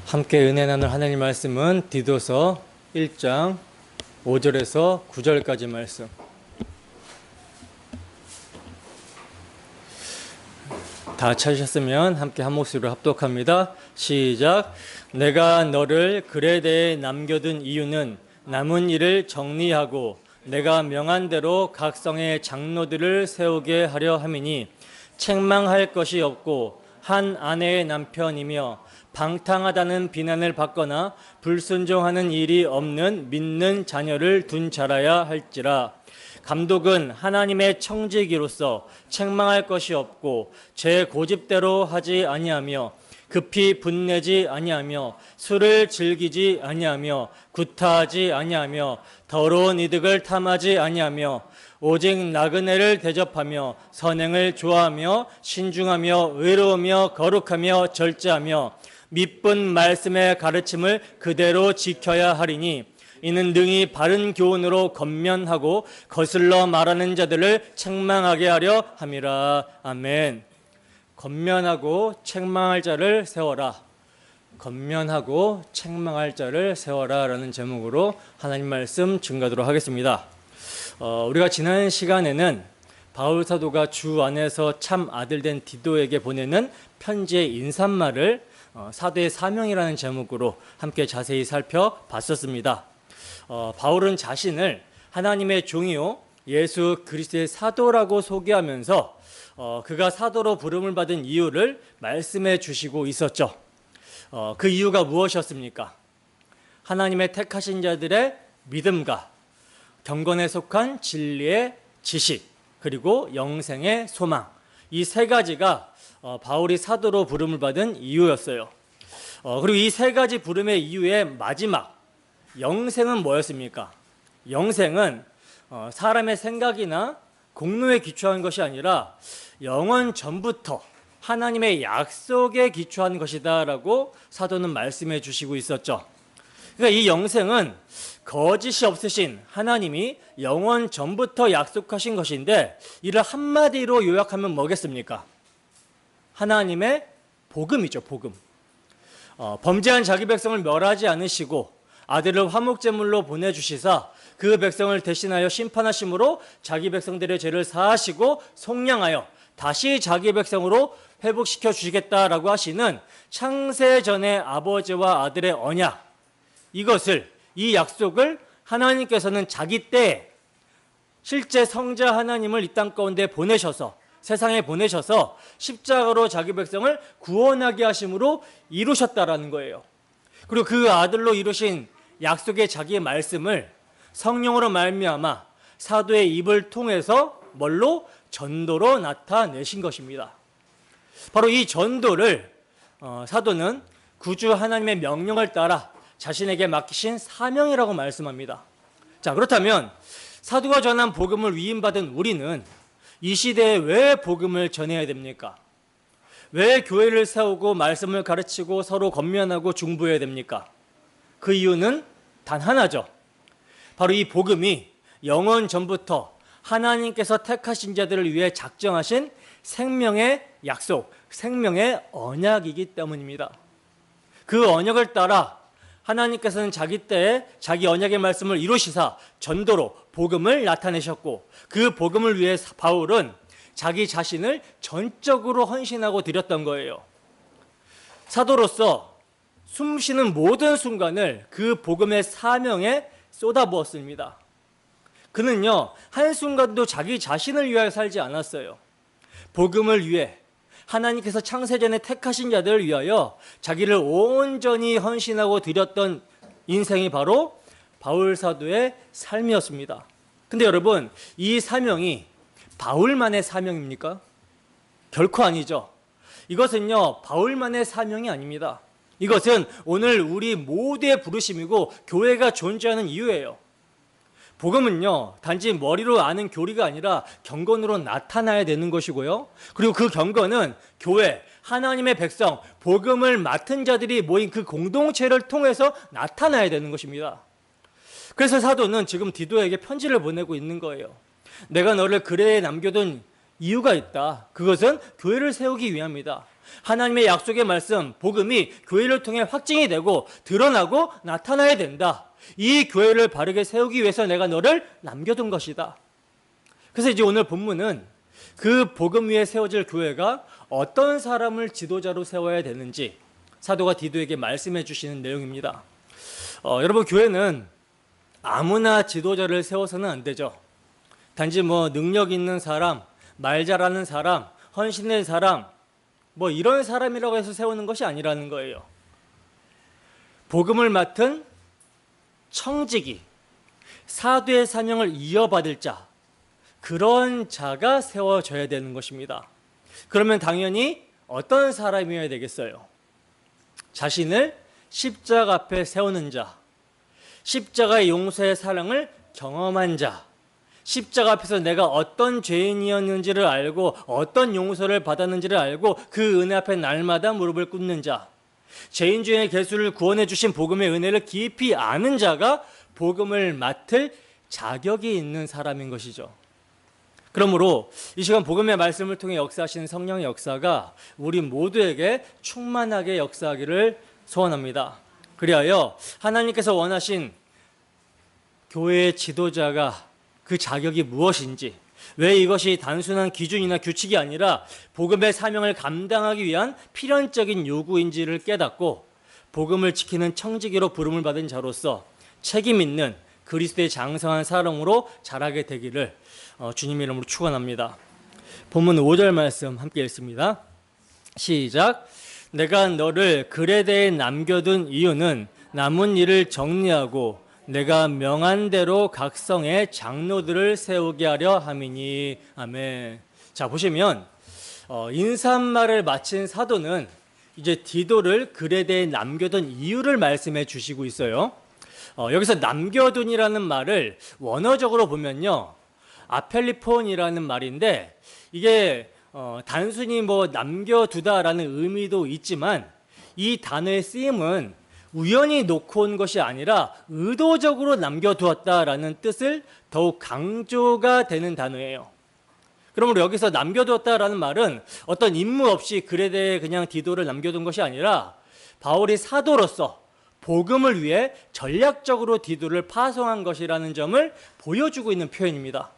함께 은혜 나눌 하나님 말씀은 디도서 1장 5절에서 9절까지 말씀. 다 찾으셨으면 함께 한 목소리로 합독합니다. 시작. 내가 너를 그레데에 남겨둔 이유는 남은 일을 정리하고 내가 명한 대로 각 성의 장로들을 세우게 하려 함이니 책망할 것이 없고 한 아내의 남편이며 방탕하다는 비난을 받거나 불순종하는 일이 없는 믿는 자녀를 둔 자라야 할지라. 감독은 하나님의 청지기로서 책망할 것이 없고 제 고집대로 하지 아니하며 급히 분내지 아니하며 술을 즐기지 아니하며 구타하지 아니하며 더러운 이득을 탐하지 아니하며 오직 나그네를 대접하며 선행을 좋아하며 신중하며 의로우며 거룩하며 절제하며 믿은 말씀의 가르침을 그대로 지켜야 하리니 이는 능히 바른 교훈으로 권면하고 거슬러 말하는 자들을 책망하게 하려 함이라. 아멘. 권면하고 책망할 자를 세워라. 권면하고 책망할 자를 세워라 라는 제목으로 하나님 말씀 증거하도록 하겠습니다. 우리가 지난 시간에는 바울 사도가 주 안에서 참 아들 된 디도에게 보내는 편지의 인사말을 사도의 사명이라는 제목으로 함께 자세히 살펴봤었습니다. 바울은 자신을 하나님의 종이요 예수 그리스도의 사도라고 소개하면서 그가 사도로 부름을 받은 이유를 말씀해 주시고 있었죠. 그 이유가 무엇이었습니까? 하나님의 택하신 자들의 믿음과 경건에 속한 진리의 지식, 그리고 영생의 소망, 이 세 가지가 바울이 사도로 부름을 받은 이유였어요. 그리고 이 세 가지 부름의 이유의 마지막 영생은 뭐였습니까? 영생은 사람의 생각이나 공로에 기초한 것이 아니라 영원 전부터 하나님의 약속에 기초한 것이다 라고 사도는 말씀해 주시고 있었죠. 그러니까 이 영생은 거짓이 없으신 하나님이 영원 전부터 약속하신 것인데, 이를 한마디로 요약하면 뭐겠습니까? 하나님의 복음이죠. 복음. 범죄한 자기 백성을 멸하지 않으시고 아들을 화목제물로 보내주시사 그 백성을 대신하여 심판하심으로 자기 백성들의 죄를 사하시고 속량하여 다시 자기 백성으로 회복시켜 주시겠다라고 하시는 창세전의 아버지와 아들의 언약, 이 약속을 하나님께서는 자기 때에 실제 성자 하나님을 이 땅 가운데 보내셔서, 세상에 보내셔서 십자가로 자기 백성을 구원하게 하심으로 이루셨다라는 거예요. 그리고 그 아들로 이루신 약속의 자기의 말씀을 성령으로 말미암아 사도의 입을 통해서 뭘로? 전도로 나타내신 것입니다. 바로 이 전도를 사도는 구주 하나님의 명령을 따라 자신에게 맡기신 사명이라고 말씀합니다. 자, 그렇다면 사도가 전한 복음을 위임받은 우리는 이 시대에 왜 복음을 전해야 됩니까? 왜 교회를 세우고 말씀을 가르치고 서로 권면하고 중보해야 됩니까? 그 이유는 단 하나죠. 바로 이 복음이 영원 전부터 하나님께서 택하신 자들을 위해 작정하신 생명의 약속, 생명의 언약이기 때문입니다. 그 언약을 따라 하나님께서는 자기 때에 자기 언약의 말씀을 이루시사 전도로 복음을 나타내셨고, 그 복음을 위해 바울은 자기 자신을 전적으로 헌신하고 드렸던 거예요. 사도로서 숨쉬는 모든 순간을 그 복음의 사명에 쏟아부었습니다. 그는요, 한순간도 자기 자신을 위하여 살지 않았어요. 복음을 위해, 하나님께서 창세전에 택하신 자들을 위하여 자기를 온전히 헌신하고 드렸던 인생이 바로 바울 사도의 삶이었습니다. 근데 여러분, 이 사명이 바울만의 사명입니까? 결코 아니죠. 이것은요, 바울만의 사명이 아닙니다. 이것은 오늘 우리 모두의 부르심이고 교회가 존재하는 이유예요. 복음은요, 단지 머리로 아는 교리가 아니라 경건으로 나타나야 되는 것이고요. 그리고 그 경건은 교회, 하나님의 백성, 복음을 맡은 자들이 모인 그 공동체를 통해서 나타나야 되는 것입니다. 그래서 사도는 지금 디도에게 편지를 보내고 있는 거예요. 내가 너를 그레에 남겨둔 이유가 있다. 그것은 교회를 세우기 위함이다. 하나님의 약속의 말씀, 복음이 교회를 통해 확증이 되고 드러나고 나타나야 된다. 이 교회를 바르게 세우기 위해서 내가 너를 남겨둔 것이다. 그래서 이제 오늘 본문은 그 복음 위에 세워질 교회가 어떤 사람을 지도자로 세워야 되는지 사도가 디도에게 말씀해 주시는 내용입니다. 여러분, 교회는 아무나 지도자를 세워서는 안 되죠. 단지 능력 있는 사람, 말 잘하는 사람, 헌신된 사람, 이런 사람이라고 해서 세우는 것이 아니라는 거예요. 복음을 맡은 청지기, 사도의 사명을 이어받을 자, 그런 자가 세워져야 되는 것입니다. 그러면 당연히 어떤 사람이어야 되겠어요? 자신을 십자가 앞에 세우는 자, 십자가의 용서의 사랑을 경험한 자, 십자가 앞에서 내가 어떤 죄인이었는지를 알고 어떤 용서를 받았는지를 알고 그 은혜 앞에 날마다 무릎을 꿇는 자, 죄인 중의 개수를 구원해 주신 복음의 은혜를 깊이 아는 자가 복음을 맡을 자격이 있는 사람인 것이죠. 그러므로 이 시간 복음의 말씀을 통해 역사하시는 성령의 역사가 우리 모두에게 충만하게 역사하기를 소원합니다. 그리하여 하나님께서 원하신 교회의 지도자가 그 자격이 무엇인지, 왜 이것이 단순한 기준이나 규칙이 아니라 복음의 사명을 감당하기 위한 필연적인 요구인지를 깨닫고 복음을 지키는 청지기로 부름을 받은 자로서 책임 있는 그리스도의 장성한 사람으로 자라게 되기를 주님 이름으로 축원합니다. 본문 5절 말씀 함께 읽습니다. 시작. 내가 너를 그레데에 남겨둔 이유는 남은 일을 정리하고 내가 명한 대로 각 성에 장로들을 세우게 하려 함이니. 아멘. 자, 보시면 인사말을 마친 사도는 이제 디도를 그레데에 남겨둔 이유를 말씀해 주시고 있어요. 여기서 남겨둔이라는 말을 원어적으로 보면요, 아펠리폰이라는 말인데, 이게 단순히 남겨두다라는 의미도 있지만 이 단어의 쓰임은 우연히 놓고 온 것이 아니라 의도적으로 남겨두었다라는 뜻을 더욱 강조가 되는 단어예요. 그러므로 여기서 남겨두었다라는 말은 어떤 임무 없이 그레데에 그냥 디도를 남겨둔 것이 아니라 바울이 사도로서 복음을 위해 전략적으로 디도를 파송한 것이라는 점을 보여주고 있는 표현입니다.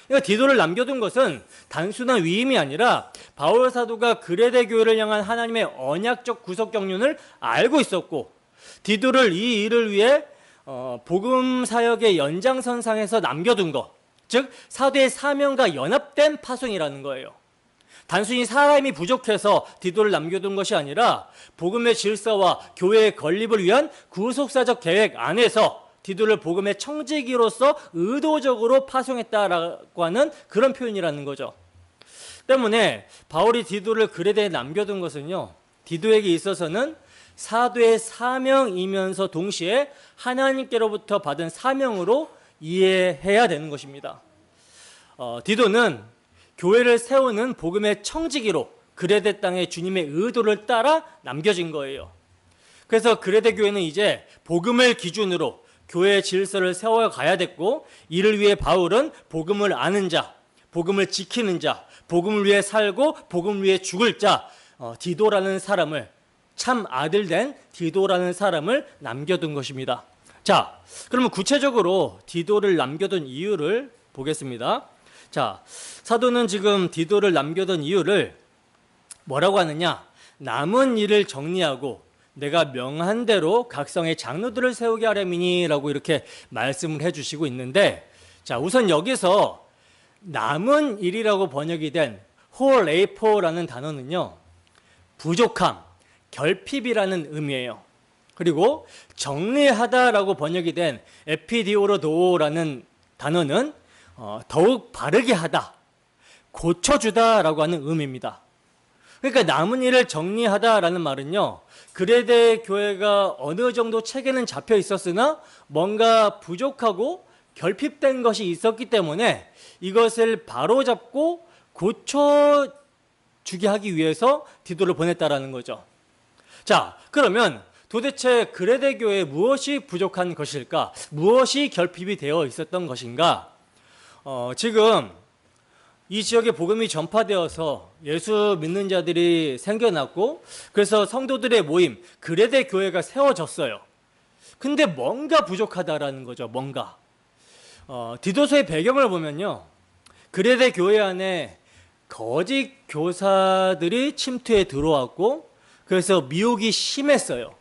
그러니까 디도를 남겨둔 것은 단순한 위임이 아니라 바울 사도가 그레데 교회를 향한 하나님의 언약적 구속 경륜을 알고 있었고, 디도를 이 일을 위해 복음 사역의 연장선상에서 남겨둔 것, 즉 사도의 사명과 연합된 파송이라는 거예요. 단순히 사람이 부족해서 디도를 남겨둔 것이 아니라 복음의 질서와 교회의 건립을 위한 구속사적 계획 안에서 디도를 복음의 청지기로서 의도적으로 파송했다라고 하는 그런 표현이라는 거죠. 때문에 바울이 디도를 그레데에 남겨둔 것은요, 디도에게 있어서는 사도의 사명이면서 동시에 하나님께로부터 받은 사명으로 이해해야 되는 것입니다. 디도는 교회를 세우는 복음의 청지기로 그레데 땅에 주님의 의도를 따라 남겨진 거예요. 그래서 그레데 교회는 이제 복음을 기준으로 교회의 질서를 세워가야 됐고, 이를 위해 바울은 복음을 아는 자, 복음을 지키는 자, 복음을 위해 살고 복음을 위해 죽을 자, 디도라는 사람을, 참 아들된 디도라는 사람을 남겨둔 것입니다. 자, 그러면 구체적으로 디도를 남겨둔 이유를 보겠습니다. 자, 사도는 지금 디도를 남겨둔 이유를 뭐라고 하느냐? 남은 일을 정리하고 내가 명한 대로 각 성의 장로들을 세우게 하려미니 라고 이렇게 말씀을 해주시고 있는데, 자, 우선 여기서 남은 일이라고 번역이 된 홀에이포라는 단어는요, 부족함, 결핍이라는 의미예요. 그리고 정리하다라고 번역이 된 에피디오로도라는 단어는 더욱 바르게 하다, 고쳐주다라고 하는 의미입니다. 그러니까 남은 일을 정리하다라는 말은요, 그레데 교회가 어느 정도 체계는 잡혀 있었으나 뭔가 부족하고 결핍된 것이 있었기 때문에 이것을 바로잡고 고쳐주게 하기 위해서 디도를 보냈다라는 거죠. 자, 그러면 도대체 그레데 교회에 무엇이 부족한 것일까? 무엇이 결핍이 되어 있었던 것인가? 지금 이 지역에 복음이 전파되어서 예수 믿는 자들이 생겨났고 그래서 성도들의 모임 그레데 교회가 세워졌어요. 근데 뭔가 부족하다라는 거죠. 뭔가. 디도서의 배경을 보면요. 그레데 교회 안에 거짓 교사들이 침투해 들어왔고 그래서 미혹이 심했어요.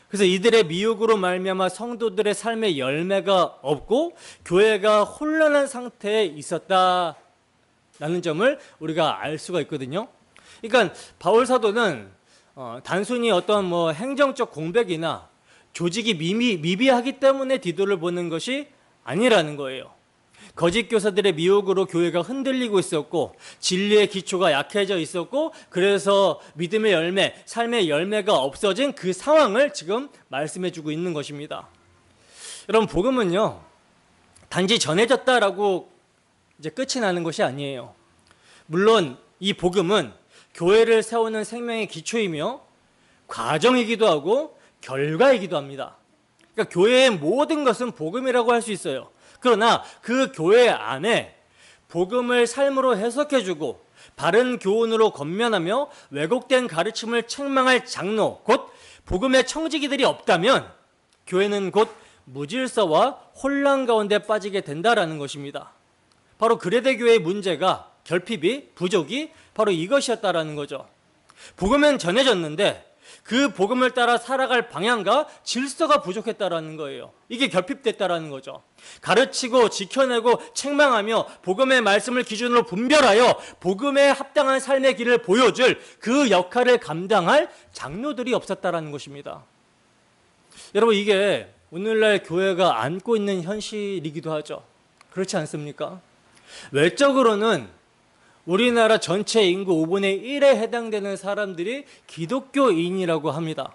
그래서 이들의 미혹으로 말미암아 성도들의 삶의 열매가 없고 교회가 혼란한 상태에 있었다라는 점을 우리가 알 수가 있거든요. 그러니까 바울 사도는 단순히 어떤 행정적 공백이나 조직이 미비하기 때문에 디도를 보는 것이 아니라는 거예요. 거짓 교사들의 미혹으로 교회가 흔들리고 있었고 진리의 기초가 약해져 있었고 그래서 믿음의 열매, 삶의 열매가 없어진 그 상황을 지금 말씀해주고 있는 것입니다. 여러분, 복음은요 단지 전해졌다라고 이제 끝이 나는 것이 아니에요. 물론 이 복음은 교회를 세우는 생명의 기초이며 과정이기도 하고 결과이기도 합니다. 그러니까 교회의 모든 것은 복음이라고 할 수 있어요. 그러나 그 교회 안에 복음을 삶으로 해석해주고 바른 교훈으로 권면하며 왜곡된 가르침을 책망할 장로, 곧 복음의 청지기들이 없다면 교회는 곧 무질서와 혼란 가운데 빠지게 된다라는 것입니다. 바로 그레데 교회의 문제가, 결핍이, 부족이 바로 이것이었다라는 거죠. 복음은 전해졌는데 그 복음을 따라 살아갈 방향과 질서가 부족했다라는 거예요. 이게 결핍됐다라는 거죠. 가르치고 지켜내고 책망하며 복음의 말씀을 기준으로 분별하여 복음에 합당한 삶의 길을 보여줄 그 역할을 감당할 장로들이 없었다라는 것입니다. 여러분, 이게 오늘날 교회가 안고 있는 현실이기도 하죠. 그렇지 않습니까? 외적으로는 우리나라 전체 인구 5분의 1에 해당되는 사람들이 기독교인이라고 합니다.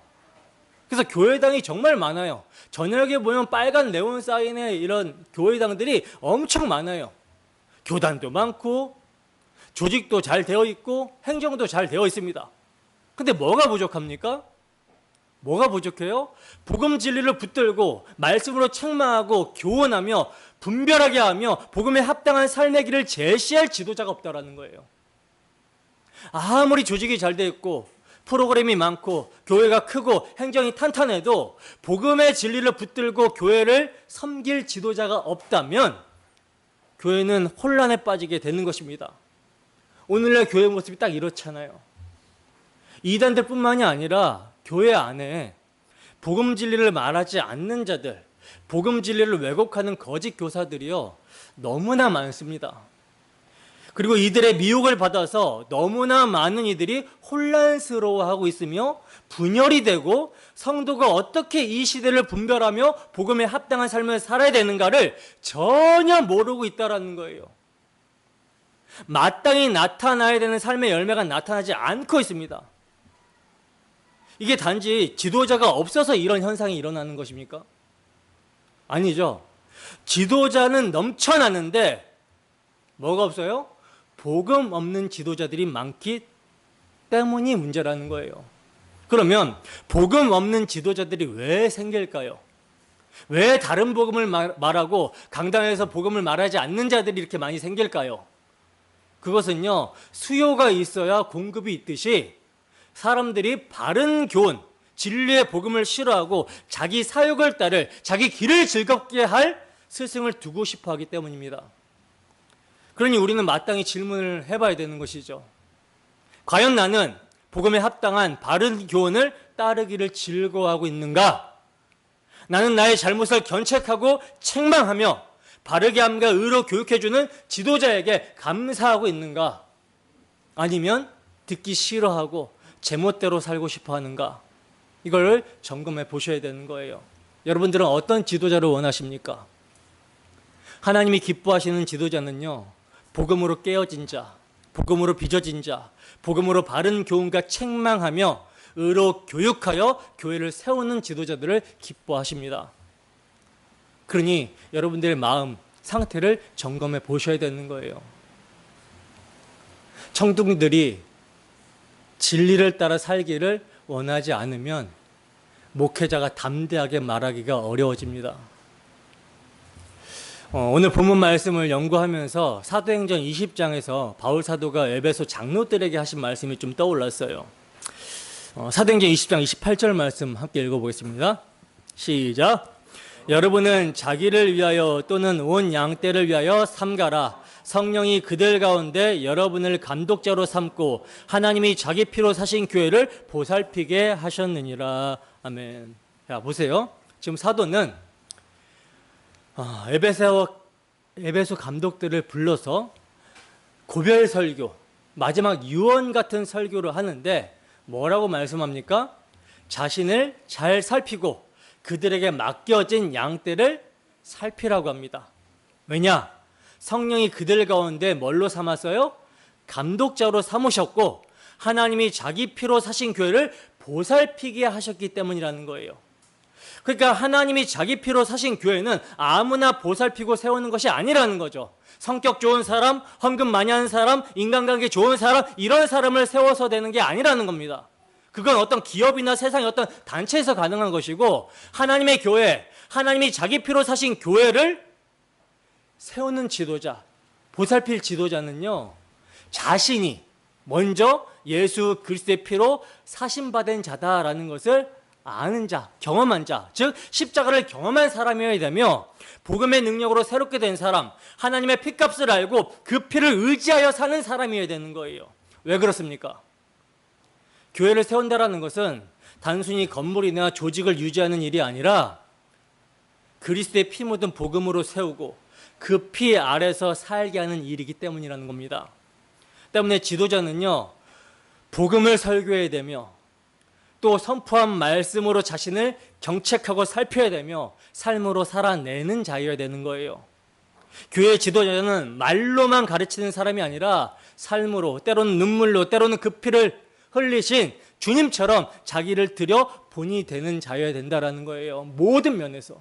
그래서 교회당이 정말 많아요. 저녁에 보면 빨간 네온 사인의 이런 교회당들이 엄청 많아요. 교단도 많고 조직도 잘 되어 있고 행정도 잘 되어 있습니다. 근데 뭐가 부족합니까? 뭐가 부족해요? 복음 진리를 붙들고 말씀으로 책망하고 교훈하며 분별하게 하며 복음에 합당한 삶의 길을 제시할 지도자가 없다라는 거예요. 아무리 조직이 잘 돼 있고 프로그램이 많고 교회가 크고 행정이 탄탄해도 복음의 진리를 붙들고 교회를 섬길 지도자가 없다면 교회는 혼란에 빠지게 되는 것입니다. 오늘날 교회 모습이 딱 이렇잖아요. 이단들뿐만이 아니라 교회 안에 복음 진리를 말하지 않는 자들, 복음 진리를 왜곡하는 거짓 교사들이요 너무나 많습니다. 그리고 이들의 미혹을 받아서 너무나 많은 이들이 혼란스러워하고 있으며 분열이 되고 성도가 어떻게 이 시대를 분별하며 복음에 합당한 삶을 살아야 되는가를 전혀 모르고 있다는 거예요. 마땅히 나타나야 되는 삶의 열매가 나타나지 않고 있습니다. 이게 단지 지도자가 없어서 이런 현상이 일어나는 것입니까? 아니죠. 지도자는 넘쳐나는데 뭐가 없어요? 복음 없는 지도자들이 많기 때문이 문제라는 거예요. 그러면 복음 없는 지도자들이 왜 생길까요? 왜 다른 복음을 말하고 강당에서 복음을 말하지 않는 자들이 이렇게 많이 생길까요? 그것은요, 수요가 있어야 공급이 있듯이 사람들이 바른 교훈, 진리의 복음을 싫어하고 자기 사욕을 따를, 자기 길을 즐겁게 할 스승을 두고 싶어 하기 때문입니다. 그러니 우리는 마땅히 질문을 해봐야 되는 것이죠. 과연 나는 복음에 합당한 바른 교훈을 따르기를 즐거워하고 있는가? 나는 나의 잘못을 견책하고 책망하며 바르게 함과 의로 교육해주는 지도자에게 감사하고 있는가? 아니면 듣기 싫어하고 제멋대로 살고 싶어 하는가? 이걸 점검해 보셔야 되는 거예요. 여러분들은 어떤 지도자를 원하십니까? 하나님이 기뻐하시는 지도자는요, 복음으로 깨어진 자, 복음으로 빚어진 자, 복음으로 바른 교훈과 책망하며 의로 교육하여 교회를 세우는 지도자들을 기뻐하십니다. 그러니 여러분들의 마음 상태를 점검해 보셔야 되는 거예요. 청중들이 진리를 따라 살기를 원하지 않으면 목회자가 담대하게 말하기가 어려워집니다. 오늘 본문 말씀을 연구하면서 사도행전 20장에서 바울 사도가 에베소 장로들에게 하신 말씀이 좀 떠올랐어요. 사도행전 20장 28절 말씀 함께 읽어보겠습니다. 시작. 여러분은 자기를 위하여 또는 온 양떼를 위하여 삼가라. 성령이 그들 가운데 여러분을 감독자로 삼고 하나님이 자기 피로 사신 교회를 보살피게 하셨느니라. 아멘. 자, 보세요. 지금 사도는 에베소 감독들을 불러서 고별 설교, 마지막 유언 같은 설교를 하는데 뭐라고 말씀합니까? 자신을 잘 살피고 그들에게 맡겨진 양떼를 살피라고 합니다. 왜냐? 성령이 그들 가운데 뭘로 삼았어요? 감독자로 삼으셨고 하나님이 자기 피로 사신 교회를 보살피게 하셨기 때문이라는 거예요. 그러니까 하나님이 자기 피로 사신 교회는 아무나 보살피고 세우는 것이 아니라는 거죠. 성격 좋은 사람, 헌금 많이 하는 사람, 인간관계 좋은 사람, 이런 사람을 세워서 되는 게 아니라는 겁니다. 그건 어떤 기업이나 세상의 어떤 단체에서 가능한 것이고, 하나님의 교회, 하나님이 자기 피로 사신 교회를 세우는 지도자, 보살필 지도자는요, 자신이 먼저 예수 그리스도의 피로 사심받은 자다라는 것을 아는 자, 경험한 자, 즉 십자가를 경험한 사람이어야 되며 복음의 능력으로 새롭게 된 사람, 하나님의 피값을 알고 그 피를 의지하여 사는 사람이어야 되는 거예요. 왜 그렇습니까? 교회를 세운다라는 것은 단순히 건물이나 조직을 유지하는 일이 아니라 그리스도의 피 묻은 복음으로 세우고 그 피 아래서 살게 하는 일이기 때문이라는 겁니다. 때문에 지도자는요, 복음을 설교해야 되며 또 선포한 말씀으로 자신을 경책하고 살펴야 되며 삶으로 살아내는 자여야 되는 거예요. 교회 지도자는 말로만 가르치는 사람이 아니라 삶으로, 때로는 눈물로, 때로는 그 피를 흘리신 주님처럼 자기를 들여 본이 되는 자여야 된다라는 거예요. 모든 면에서.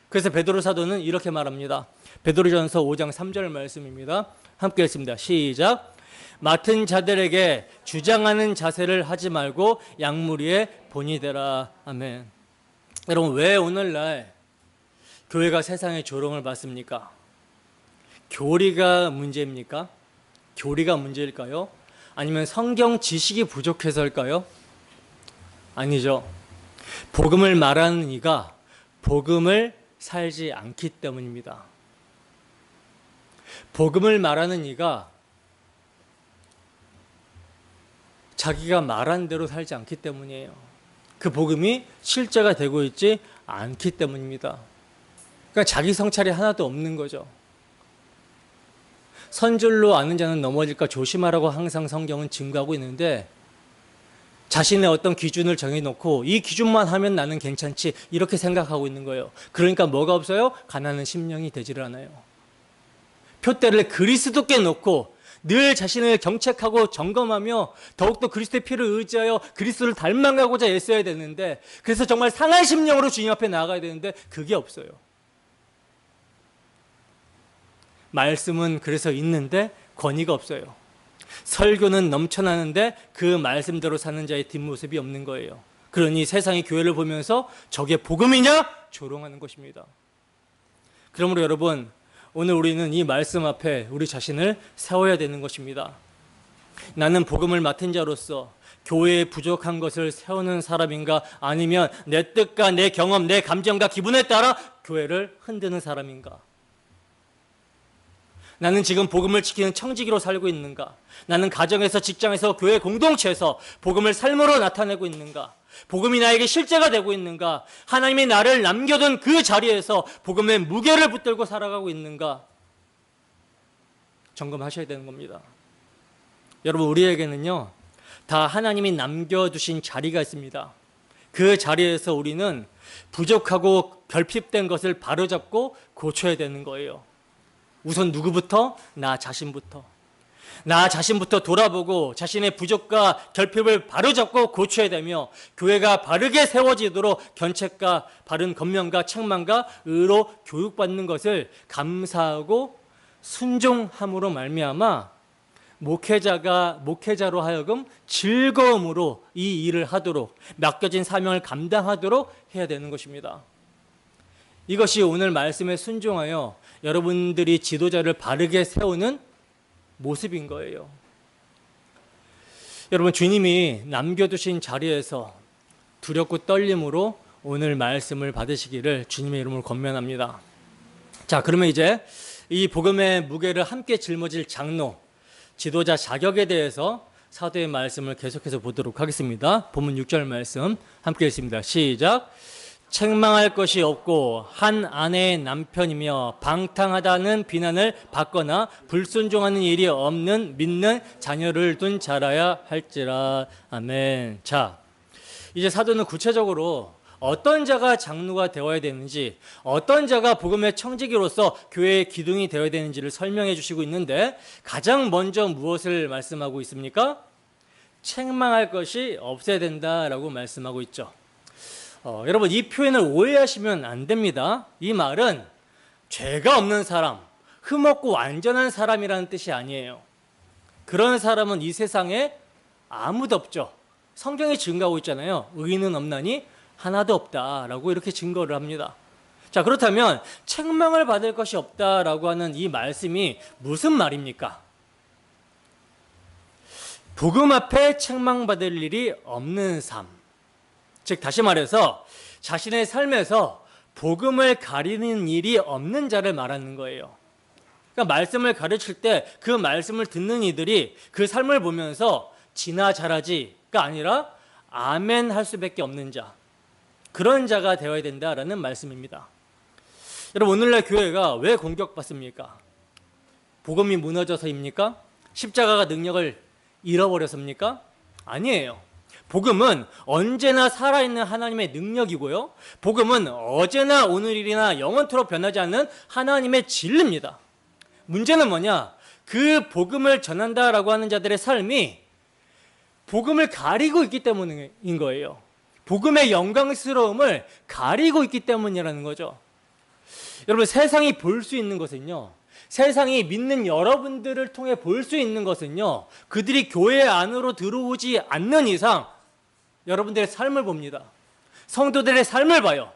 그래서 베드로 사도는 이렇게 말합니다. 베드로전서 5장 3절 말씀입니다. 함께 읽습니다. 시작. 맡은 자들에게 주장하는 자세를 하지 말고 양무리의 본이 되라. 아멘. 여러분, 왜 오늘날 교회가 세상의 조롱을 받습니까? 교리가 문제입니까? 교리가 문제일까요? 아니면 성경 지식이 부족해서일까요? 아니죠. 복음을 말하는 이가 복음을 살지 않기 때문입니다. 복음을 말하는 이가 자기가 말한 대로 살지 않기 때문이에요. 그 복음이 실제가 되고 있지 않기 때문입니다. 그러니까 자기 성찰이 하나도 없는 거죠. 선줄로 아는 자는 넘어질까 조심하라고 항상 성경은 증거하고 있는데 자신의 어떤 기준을 정해놓고 이 기준만 하면 나는 괜찮지 이렇게 생각하고 있는 거예요. 그러니까 뭐가 없어요? 가난한 심령이 되지를 않아요. 표대를 그리스도께 놓고 늘 자신을 경책하고 점검하며 더욱더 그리스도의 피를 의지하여 그리스도를 닮아가고자 애써야 되는데, 그래서 정말 상한 심령으로 주님 앞에 나아가야 되는데 그게 없어요. 말씀은 그래서 있는데 권위가 없어요. 설교는 넘쳐나는데 그 말씀대로 사는 자의 뒷모습이 없는 거예요. 그러니 세상이 교회를 보면서 저게 복음이냐? 조롱하는 것입니다. 그러므로 여러분, 오늘 우리는 이 말씀 앞에 우리 자신을 세워야 되는 것입니다. 나는 복음을 맡은 자로서 교회에 부족한 것을 세우는 사람인가, 아니면 내 뜻과 내 경험, 내 감정과 기분에 따라 교회를 흔드는 사람인가? 나는 지금 복음을 지키는 청지기로 살고 있는가? 나는 가정에서, 직장에서, 교회 공동체에서 복음을 삶으로 나타내고 있는가? 복음이 나에게 실제가 되고 있는가? 하나님이 나를 남겨둔 그 자리에서 복음의 무게를 붙들고 살아가고 있는가? 점검하셔야 되는 겁니다. 여러분, 우리에게는요, 다 하나님이 남겨두신 자리가 있습니다. 그 자리에서 우리는 부족하고 결핍된 것을 바로잡고 고쳐야 되는 거예요. 우선 누구부터? 나 자신부터. 나 자신부터 돌아보고 자신의 부족과 결핍을 바로잡고 고쳐야 되며, 교회가 바르게 세워지도록 견책과 바른 권면과 책망과 의로 교육받는 것을 감사하고 순종함으로 말미암아 목회자로 하여금 즐거움으로 이 일을 하도록, 맡겨진 사명을 감당하도록 해야 되는 것입니다. 이것이 오늘 말씀에 순종하여 여러분들이 지도자를 바르게 세우는 모습인 거예요. 여러분, 주님이 남겨두신 자리에서 두렵고 떨림으로 오늘 말씀을 받으시기를 주님의 이름으로 권면합니다. 자, 그러면 이제 이 복음의 무게를 함께 짊어질 장로, 지도자 자격에 대해서 사도의 말씀을 계속해서 보도록 하겠습니다. 본문 6절 말씀 함께 읽습니다. 시작. 책망할 것이 없고 한 아내의 남편이며 방탕하다는 비난을 받거나 불순종하는 일이 없는 믿는 자녀를 둔 자라야 할지라. 아멘. 자, 이제 사도는 구체적으로 어떤 자가 장로가 되어야 되는지, 어떤 자가 복음의 청지기로서 교회의 기둥이 되어야 되는지를 설명해 주시고 있는데, 가장 먼저 무엇을 말씀하고 있습니까? 책망할 것이 없어야 된다라고 말씀하고 있죠. 여러분, 이 표현을 오해하시면 안 됩니다. 이 말은 죄가 없는 사람, 흠없고 완전한 사람이라는 뜻이 아니에요. 그런 사람은 이 세상에 아무도 없죠. 성경이 증거하고 있잖아요. 의인은 없나니 하나도 없다라고 이렇게 증거를 합니다. 자, 그렇다면 책망을 받을 것이 없다라고 하는 이 말씀이 무슨 말입니까? 복음 앞에 책망받을 일이 없는 삶. 즉, 다시 말해서 자신의 삶에서 복음을 가리는 일이 없는 자를 말하는 거예요. 그러니까 말씀을 가르칠 때 그 말씀을 듣는 이들이 그 삶을 보면서 지나 잘하지가 아니라 아멘 할 수밖에 없는 자, 그런 자가 되어야 된다라는 말씀입니다. 여러분, 오늘날 교회가 왜 공격받습니까? 복음이 무너져서입니까? 십자가가 능력을 잃어버려서입니까? 아니에요. 복음은 언제나 살아있는 하나님의 능력이고요. 복음은 어제나 오늘이나 영원토록 변하지 않는 하나님의 진리입니다. 문제는 뭐냐? 그 복음을 전한다라고 하는 자들의 삶이 복음을 가리고 있기 때문인 거예요. 복음의 영광스러움을 가리고 있기 때문이라는 거죠. 여러분, 세상이 볼 수 있는 것은요, 세상이 믿는 여러분들을 통해 볼 수 있는 것은요, 그들이 교회 안으로 들어오지 않는 이상 여러분들의 삶을 봅니다. 성도들의 삶을 봐요.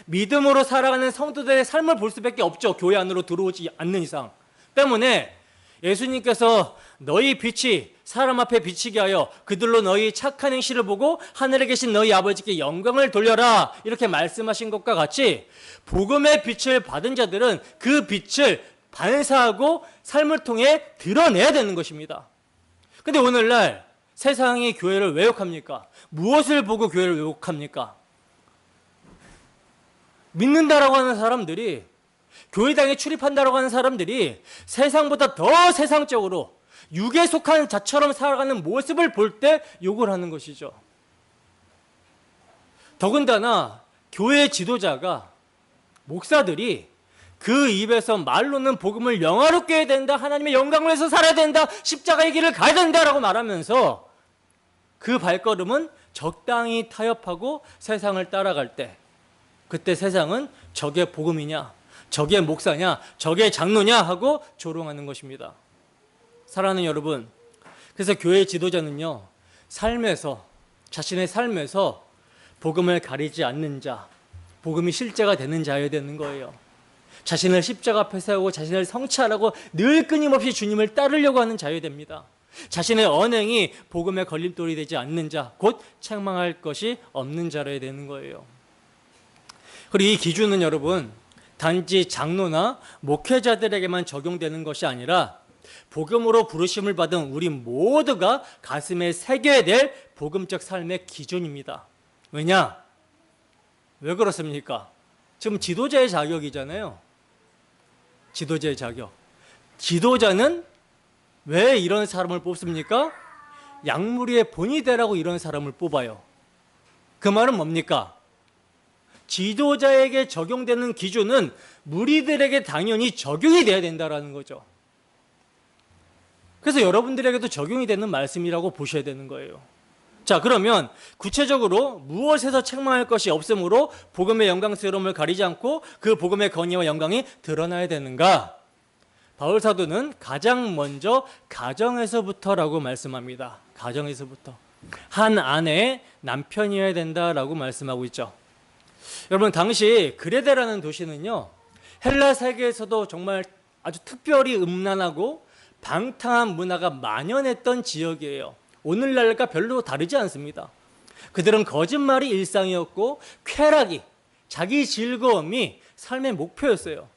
믿음으로 살아가는 성도들의 삶을 볼 수밖에 없죠. 교회 안으로 들어오지 않는 이상. 때문에 예수님께서 너희 빛이 사람 앞에 비치게 하여 그들로 너희 착한 행실을 보고 하늘에 계신 너희 아버지께 영광을 돌려라, 이렇게 말씀하신 것과 같이 복음의 빛을 받은 자들은 그 빛을 반사하고 삶을 통해 드러내야 되는 것입니다. 근데 오늘날 세상이 교회를 왜곡합니까? 무엇을 보고 교회를 왜곡합니까? 믿는다라고 하는 사람들이, 교회당에 출입한다라고 하는 사람들이 세상보다 더 세상적으로 육에 속한 자처럼 살아가는 모습을 볼 때 욕을 하는 것이죠. 더군다나 교회 지도자가, 목사들이 그 입에서 말로는 복음을 영화롭게 해야 된다, 하나님의 영광을 위해서 살아야 된다, 십자가의 길을 가야 된다라고 말하면서 그 발걸음은 적당히 타협하고 세상을 따라갈 때, 그때 세상은 저게 복음이냐, 저게 목사냐, 저게 장로냐 하고 조롱하는 것입니다. 사랑하는 여러분, 그래서 교회 지도자는요, 삶에서, 자신의 삶에서 복음을 가리지 않는 자, 복음이 실제가 되는 자여야 되는 거예요. 자신을 십자가 앞에 세우고 자신을 성취하라고 늘 끊임없이 주님을 따르려고 하는 자여야 됩니다. 자신의 언행이 복음의 걸림돌이 되지 않는 자, 곧 책망할 것이 없는 자라야 되는 거예요. 그리고 이 기준은 여러분, 단지 장로나 목회자들에게만 적용되는 것이 아니라 복음으로 부르심을 받은 우리 모두가 가슴에 새겨야 될 복음적 삶의 기준입니다. 왜냐? 왜 그렇습니까? 지금 지도자의 자격이잖아요. 지도자의 자격. 지도자는 왜 이런 사람을 뽑습니까? 양무리의 본이 되라고 이런 사람을 뽑아요. 그 말은 뭡니까? 지도자에게 적용되는 기준은 무리들에게 당연히 적용이 돼야 된다는 거죠. 그래서 여러분들에게도 적용이 되는 말씀이라고 보셔야 되는 거예요. 자, 그러면 구체적으로 무엇에서 책망할 것이 없으므로 복음의 영광스러움을 가리지 않고 그 복음의 건의와 영광이 드러나야 되는가? 바울 사도는 가장 먼저 가정에서부터라고 말씀합니다. 가정에서부터. 한 아내의 남편이어야 된다라고 말씀하고 있죠. 여러분, 당시 그레데라는 도시는요, 헬라 세계에서도 정말 아주 특별히 음란하고 방탕한 문화가 만연했던 지역이에요. 오늘날과 별로 다르지 않습니다. 그들은 거짓말이 일상이었고 쾌락이, 자기 즐거움이 삶의 목표였어요.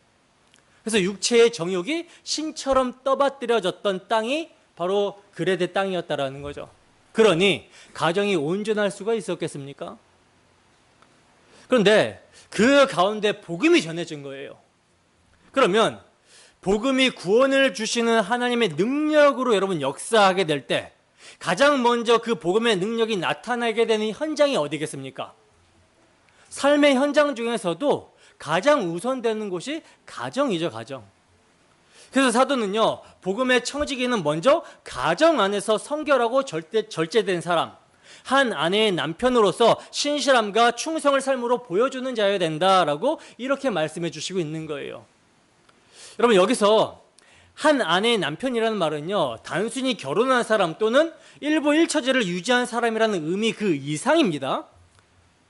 그래서 육체의 정욕이 신처럼 떠받들여졌던 땅이 바로 그레데 땅이었다라는 거죠. 그러니 가정이 온전할 수가 있었겠습니까? 그런데 그 가운데 복음이 전해진 거예요. 그러면 복음이 구원을 주시는 하나님의 능력으로 여러분 역사하게 될 때 가장 먼저 그 복음의 능력이 나타나게 되는 현장이 어디겠습니까? 삶의 현장 중에서도 가장 우선되는 곳이 가정이죠, 가정. 그래서 사도는요, 복음의 청지기는 먼저 가정 안에서 성결하고 절제된 사람, 한 아내의 남편으로서 신실함과 충성을 삶으로 보여주는 자여야 된다라고 이렇게 말씀해 주시고 있는 거예요. 여러분, 여기서 한 아내의 남편이라는 말은요, 단순히 결혼한 사람 또는 일부 일처제를 유지한 사람이라는 의미 그 이상입니다.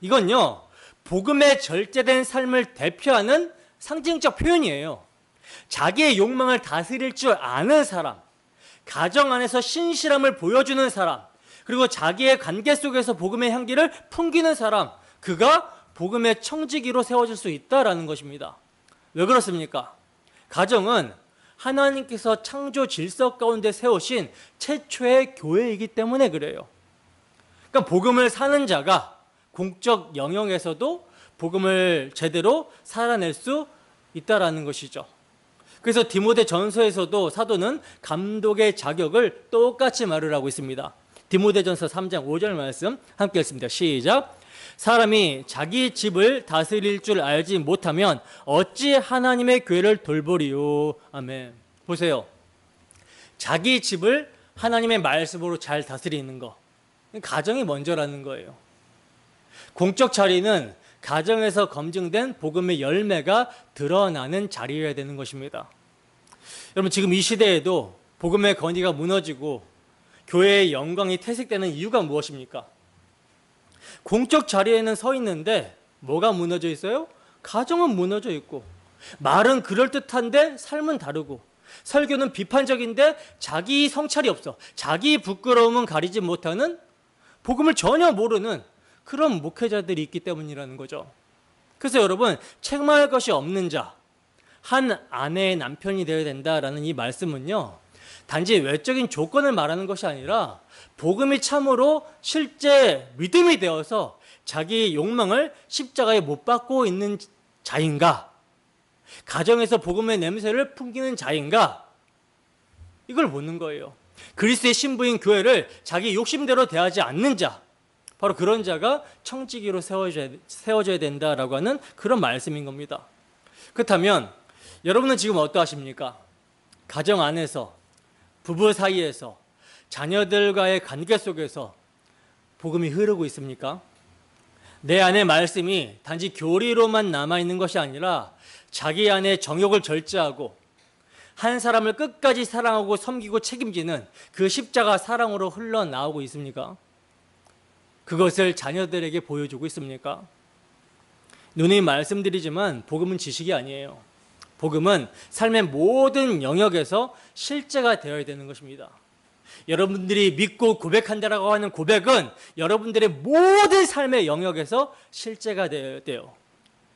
이건요, 복음의 절제된 삶을 대표하는 상징적 표현이에요. 자기의 욕망을 다스릴 줄 아는 사람, 가정 안에서 신실함을 보여주는 사람, 그리고 자기의 관계 속에서 복음의 향기를 풍기는 사람, 그가 복음의 청지기로 세워질 수 있다라는 것입니다. 왜 그렇습니까? 가정은 하나님께서 창조 질서 가운데 세우신 최초의 교회이기 때문에 그래요. 그러니까 복음을 사는 자가 공적 영역에서도 복음을 제대로 살아낼 수 있다라는 것이죠. 그래서 디모데 전서에서도 사도는 감독의 자격을 똑같이 말을 하고 있습니다. 디모데전서 3장 5절 말씀 함께 읽습니다. 시작. 사람이 자기 집을 다스릴 줄 알지 못하면 어찌 하나님의 교회를 돌보리요. 아멘. 보세요. 자기 집을 하나님의 말씀으로 잘 다스리는 거. 가정이 먼저라는 거예요. 공적 자리는 가정에서 검증된 복음의 열매가 드러나는 자리여야 되는 것입니다. 여러분, 지금 이 시대에도 복음의 건의가 무너지고 교회의 영광이 퇴색되는 이유가 무엇입니까? 공적 자리에는 서 있는데 뭐가 무너져 있어요? 가정은 무너져 있고, 말은 그럴듯한데 삶은 다르고, 설교는 비판적인데 자기 성찰이 없어, 자기 부끄러움은 가리지 못하는, 복음을 전혀 모르는 그런 목회자들이 있기 때문이라는 거죠. 그래서 여러분, 책망할 것이 없는 자, 한 아내의 남편이 되어야 된다라는 이 말씀은요, 단지 외적인 조건을 말하는 것이 아니라 복음이 참으로 실제 믿음이 되어서 자기의 욕망을 십자가에 못 박고 있는 자인가, 가정에서 복음의 냄새를 풍기는 자인가, 이걸 묻는 거예요. 그리스도의 신부인 교회를 자기 욕심대로 대하지 않는 자, 바로 그런 자가 청지기로 세워져야 된다라고 하는 그런 말씀인 겁니다. 그렇다면 여러분은 지금 어떠하십니까? 가정 안에서, 부부 사이에서, 자녀들과의 관계 속에서 복음이 흐르고 있습니까? 내 안의 말씀이 단지 교리로만 남아있는 것이 아니라 자기 안의 정욕을 절제하고 한 사람을 끝까지 사랑하고 섬기고 책임지는 그 십자가 사랑으로 흘러나오고 있습니까? 그것을 자녀들에게 보여주고 있습니까? 누누이 말씀드리지만 복음은 지식이 아니에요. 복음은 삶의 모든 영역에서 실제가 되어야 되는 것입니다. 여러분들이 믿고 고백한다라고 하는 고백은 여러분들의 모든 삶의 영역에서 실제가 되어야 돼요.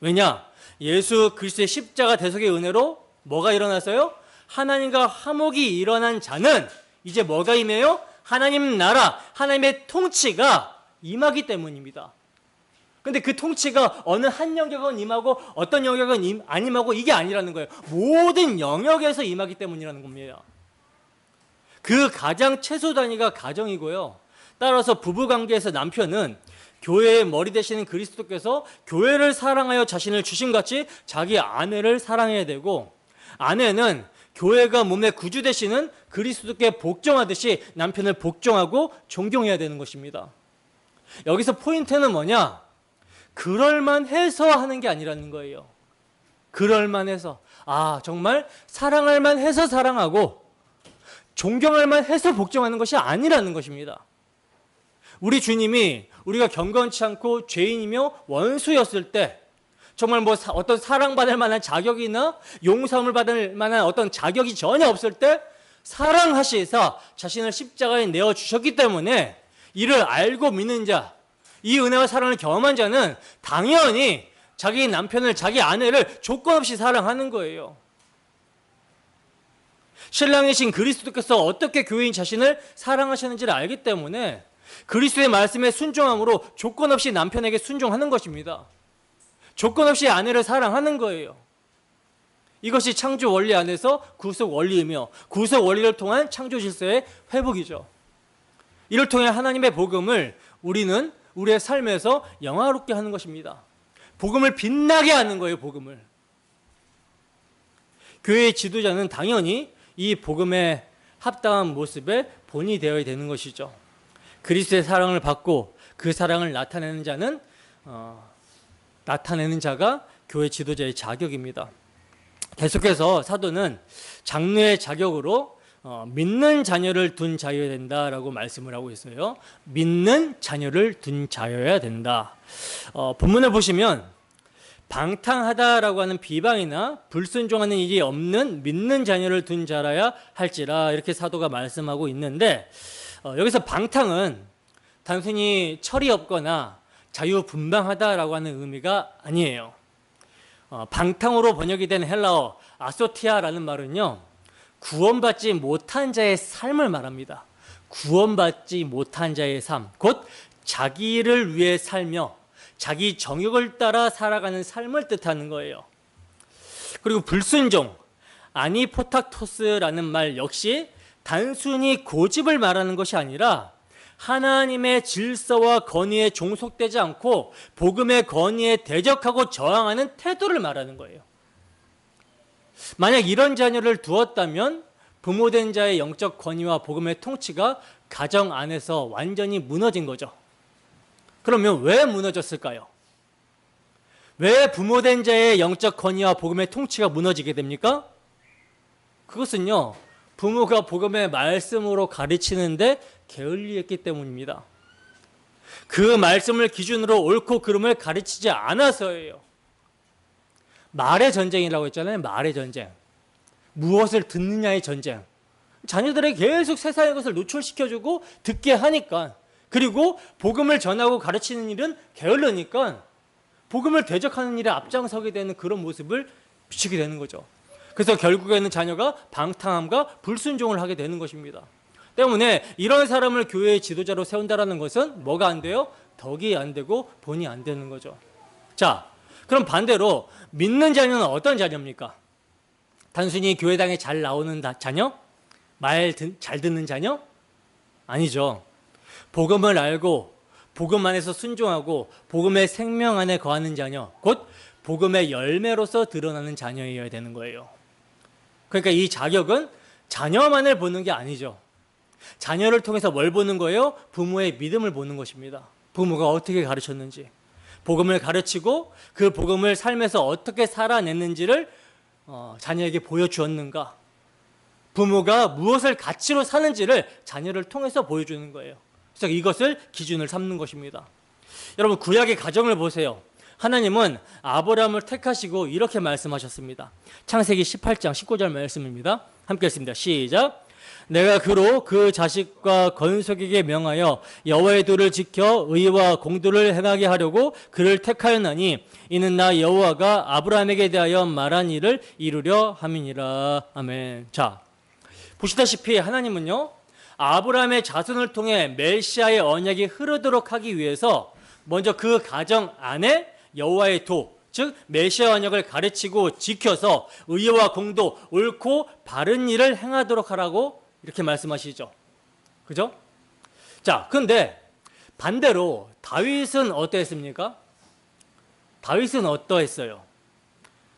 왜냐? 예수 그리스도의 십자가 대속의 은혜로 뭐가 일어났어요? 하나님과 화목이 일어난 자는 이제 뭐가 임해요? 하나님 나라, 하나님의 통치가 임하기 때문입니다. 근데 그 통치가 어느 한 영역은 임하고 어떤 영역은 안 임하고 이게 아니라는 거예요. 모든 영역에서 임하기 때문이라는 겁니다. 그 가장 최소 단위가 가정이고요. 따라서 부부관계에서 남편은 교회의 머리 되시는 그리스도께서 교회를 사랑하여 자신을 주심같이 자기 아내를 사랑해야 되고, 아내는 교회가 몸의 구주 되시는 그리스도께 복종하듯이 남편을 복종하고 존경해야 되는 것입니다. 여기서 포인트는 뭐냐? 그럴만해서 하는 게 아니라는 거예요. 그럴만해서, 정말 사랑할 만해서 사랑하고 존경할 만해서 복종하는 것이 아니라는 것입니다. 우리 주님이 우리가 경건치 않고 죄인이며 원수였을 때 정말 뭐 어떤 사랑받을 만한 자격이나 용서함을 받을 만한 어떤 자격이 전혀 없을 때 사랑하시사 자신을 십자가에 내어주셨기 때문에 이를 알고 믿는 자, 이 은혜와 사랑을 경험한 자는 당연히 자기 남편을, 자기 아내를 조건 없이 사랑하는 거예요. 신랑이신 그리스도께서 어떻게 교회인 자신을 사랑하셨는지를 알기 때문에 그리스도의 말씀에 순종함으로 조건 없이 남편에게 순종하는 것입니다. 조건 없이 아내를 사랑하는 거예요. 이것이 창조 원리 안에서 구속 원리이며 구속 원리를 통한 창조 질서의 회복이죠. 이를 통해 하나님의 복음을 우리는 우리의 삶에서 영화롭게 하는 것입니다. 복음을 빛나게 하는 거예요, 복음을. 교회의 지도자는 당연히 이 복음에 합당한 모습의 본이 되어야 되는 것이죠. 그리스도의 사랑을 받고 그 사랑을 나타내는 자가 교회 지도자의 자격입니다. 계속해서 사도는 장로의 자격으로 믿는 자녀를 둔 자여야 된다라고 말씀을 하고 있어요. 믿는 자녀를 둔 자여야 된다. 본문을 보시면 방탕하다라고 하는 비방이나 불순종하는 일이 없는 믿는 자녀를 둔 자라야 할지라 이렇게 사도가 말씀하고 있는데 여기서 방탕은 단순히 철이 없거나 자유분방하다라고 하는 의미가 아니에요. 방탕으로 번역이 된 헬라어 아소티아라는 말은요, 구원받지 못한 자의 삶을 말합니다. 구원받지 못한 자의 삶, 곧 자기를 위해 살며 자기 정욕을 따라 살아가는 삶을 뜻하는 거예요. 그리고 불순종, 아니포탁토스라는 말 역시 단순히 고집을 말하는 것이 아니라 하나님의 질서와 권위에 종속되지 않고 복음의 권위에 대적하고 저항하는 태도를 말하는 거예요. 만약 이런 자녀를 두었다면 부모된 자의 영적 권위와 복음의 통치가 가정 안에서 완전히 무너진 거죠. 그러면 왜 무너졌을까요? 왜 부모된 자의 영적 권위와 복음의 통치가 무너지게 됩니까? 그것은요, 부모가 복음의 말씀으로 가르치는데 게을리했기 때문입니다. 그 말씀을 기준으로 옳고 그름을 가르치지 않아서예요. 말의 전쟁이라고 했잖아요. 말의 전쟁. 무엇을 듣느냐의 전쟁. 자녀들에게 계속 세상의 것을 노출시켜주고 듣게 하니까, 그리고 복음을 전하고 가르치는 일은 게을르니까 복음을 대적하는 일에 앞장서게 되는 그런 모습을 비추게 되는 거죠. 그래서 결국에는 자녀가 방탕함과 불순종을 하게 되는 것입니다. 때문에 이런 사람을 교회의 지도자로 세운다는 것은 뭐가 안 돼요? 덕이 안 되고 본이 안 되는 거죠. 자, 그럼 반대로 믿는 자녀는 어떤 자녀입니까? 단순히 교회당에 잘 나오는 자녀? 말 잘 듣는 자녀? 아니죠. 복음을 알고 복음 안에서 순종하고 복음의 생명 안에 거하는 자녀, 곧 복음의 열매로서 드러나는 자녀여야 되는 거예요. 그러니까 이 자격은 자녀만을 보는 게 아니죠. 자녀를 통해서 뭘 보는 거예요? 부모의 믿음을 보는 것입니다. 부모가 어떻게 가르쳤는지, 복음을 가르치고 그 복음을 삶에서 어떻게 살아냈는지를 자녀에게 보여주었는가, 부모가 무엇을 가치로 사는지를 자녀를 통해서 보여주는 거예요. 그래서 이것을 기준을 삼는 것입니다. 여러분, 구약의 가정을 보세요. 하나님은 아브라함을 택하시고 이렇게 말씀하셨습니다. 창세기 18장 19절 말씀입니다. 함께 읽습니다. 시작. 내가 그로 그 자식과 건석에게 명하여 여호와의 도를 지켜 의와 공도를 행하게 하려고 그를 택하였나니 이는 나 여호와가 아브라함에게 대하여 말한 일을 이루려 함이니라. 아멘. 자, 보시다시피 하나님은요, 아브라함의 자손을 통해 메시아의 언약이 흐르도록 하기 위해서 먼저 그 가정 안에 여호와의 도, 즉 메시아 언약을 가르치고 지켜서 의와 공도, 옳고 바른 일을 행하도록 하라고 이렇게 말씀하시죠. 그죠? 자, 그런데 반대로 다윗은 어떠했습니까? 다윗은 어떠했어요?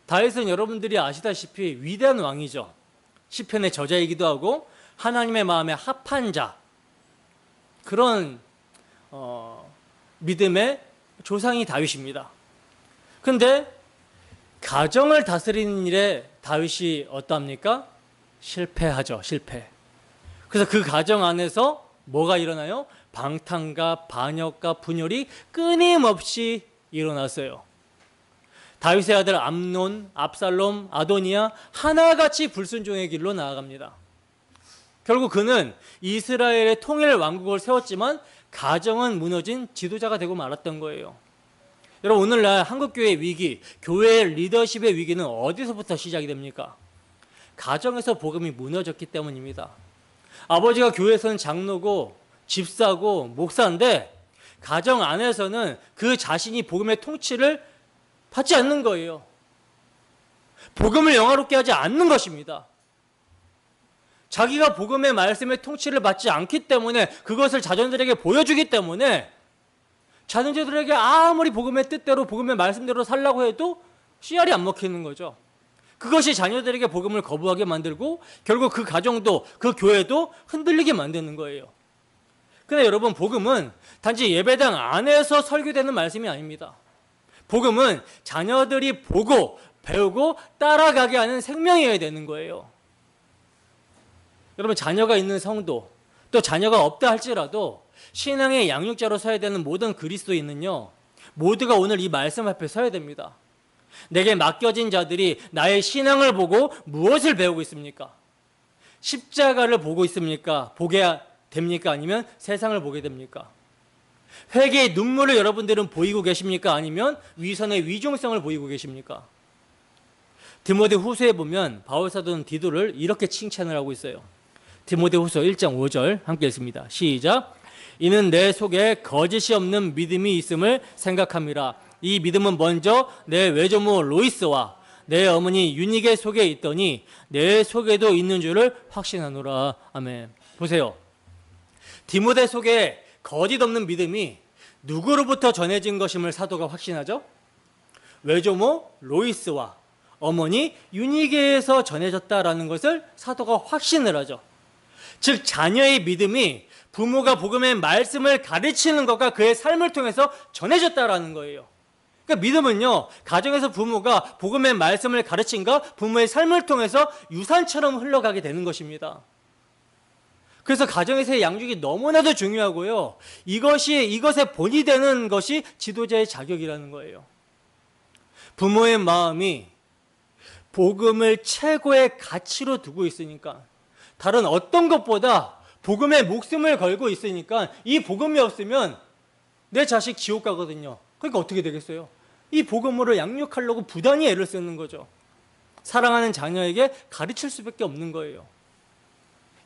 다윗은 여러분들이 아시다시피 위대한 왕이죠. 시편의 저자이기도 하고 하나님의 마음에 합한 자, 그런 믿음의 조상이 다윗입니다. 그런데 가정을 다스리는 일에 다윗이 어떠합니까? 실패하죠. 실패. 그래서 그 가정 안에서 뭐가 일어나요? 방탕과 반역과 분열이 끊임없이 일어났어요. 다윗의 아들 암논, 압살롬, 아도니아 하나같이 불순종의 길로 나아갑니다. 결국 그는 이스라엘의 통일 왕국을 세웠지만 가정은 무너진 지도자가 되고 말았던 거예요. 여러분, 오늘날 한국교회의 위기, 교회의 리더십의 위기는 어디서부터 시작이 됩니까? 가정에서 복음이 무너졌기 때문입니다. 아버지가 교회에서는 장로고 집사고 목사인데 가정 안에서는 그 자신이 복음의 통치를 받지 않는 거예요. 복음을 영화롭게 하지 않는 것입니다. 자기가 복음의 말씀의 통치를 받지 않기 때문에 그것을 자녀들에게 보여주기 때문에 자녀들에게 아무리 복음의 뜻대로 복음의 말씀대로 살라고 해도 씨알이 안 먹히는 거죠. 그것이 자녀들에게 복음을 거부하게 만들고 결국 그 가정도 그 교회도 흔들리게 만드는 거예요. 근데 여러분, 복음은 단지 예배당 안에서 설교되는 말씀이 아닙니다. 복음은 자녀들이 보고 배우고 따라가게 하는 생명이어야 되는 거예요. 여러분, 자녀가 있는 성도, 또 자녀가 없다 할지라도 신앙의 양육자로 서야 되는 모든 그리스도인은요, 모두가 오늘 이 말씀 앞에 서야 됩니다. 내게 맡겨진 자들이 나의 신앙을 보고 무엇을 배우고 있습니까? 십자가를 보고 있습니까? 보게 됩니까? 아니면 세상을 보게 됩니까? 회개의 눈물을 여러분들은 보이고 계십니까? 아니면 위선의 위중성을 보이고 계십니까? 디모데 후서에 보면 바울 사도는 디도를 이렇게 칭찬을 하고 있어요. 디모데 후서 1장 5절 함께 읽습니다. 시작. 이는 내 속에 거짓이 없는 믿음이 있음을 생각함이라. 이 믿음은 먼저 내 외조모 로이스와 내 어머니 유니게 속에 있더니 내 속에도 있는 줄을 확신하노라. 아멘. 보세요. 디모데 속에 거짓 없는 믿음이 누구로부터 전해진 것임을 사도가 확신하죠? 외조모 로이스와 어머니 유니게에서 전해졌다라는 것을 사도가 확신을 하죠. 즉, 자녀의 믿음이 부모가 복음의 말씀을 가르치는 것과 그의 삶을 통해서 전해졌다라는 거예요. 그러니까 믿음은요, 가정에서 부모가 복음의 말씀을 가르친가 부모의 삶을 통해서 유산처럼 흘러가게 되는 것입니다. 그래서 가정에서의 양육이 너무나도 중요하고요. 이것의 본이 되는 것이 지도자의 자격이라는 거예요. 부모의 마음이 복음을 최고의 가치로 두고 있으니까, 다른 어떤 것보다 복음에 목숨을 걸고 있으니까 이 복음이 없으면 내 자식 지옥 가거든요. 그러니까 어떻게 되겠어요? 이 복음으로 양육하려고 부단히 애를 쓰는 거죠. 사랑하는 자녀에게 가르칠 수밖에 없는 거예요.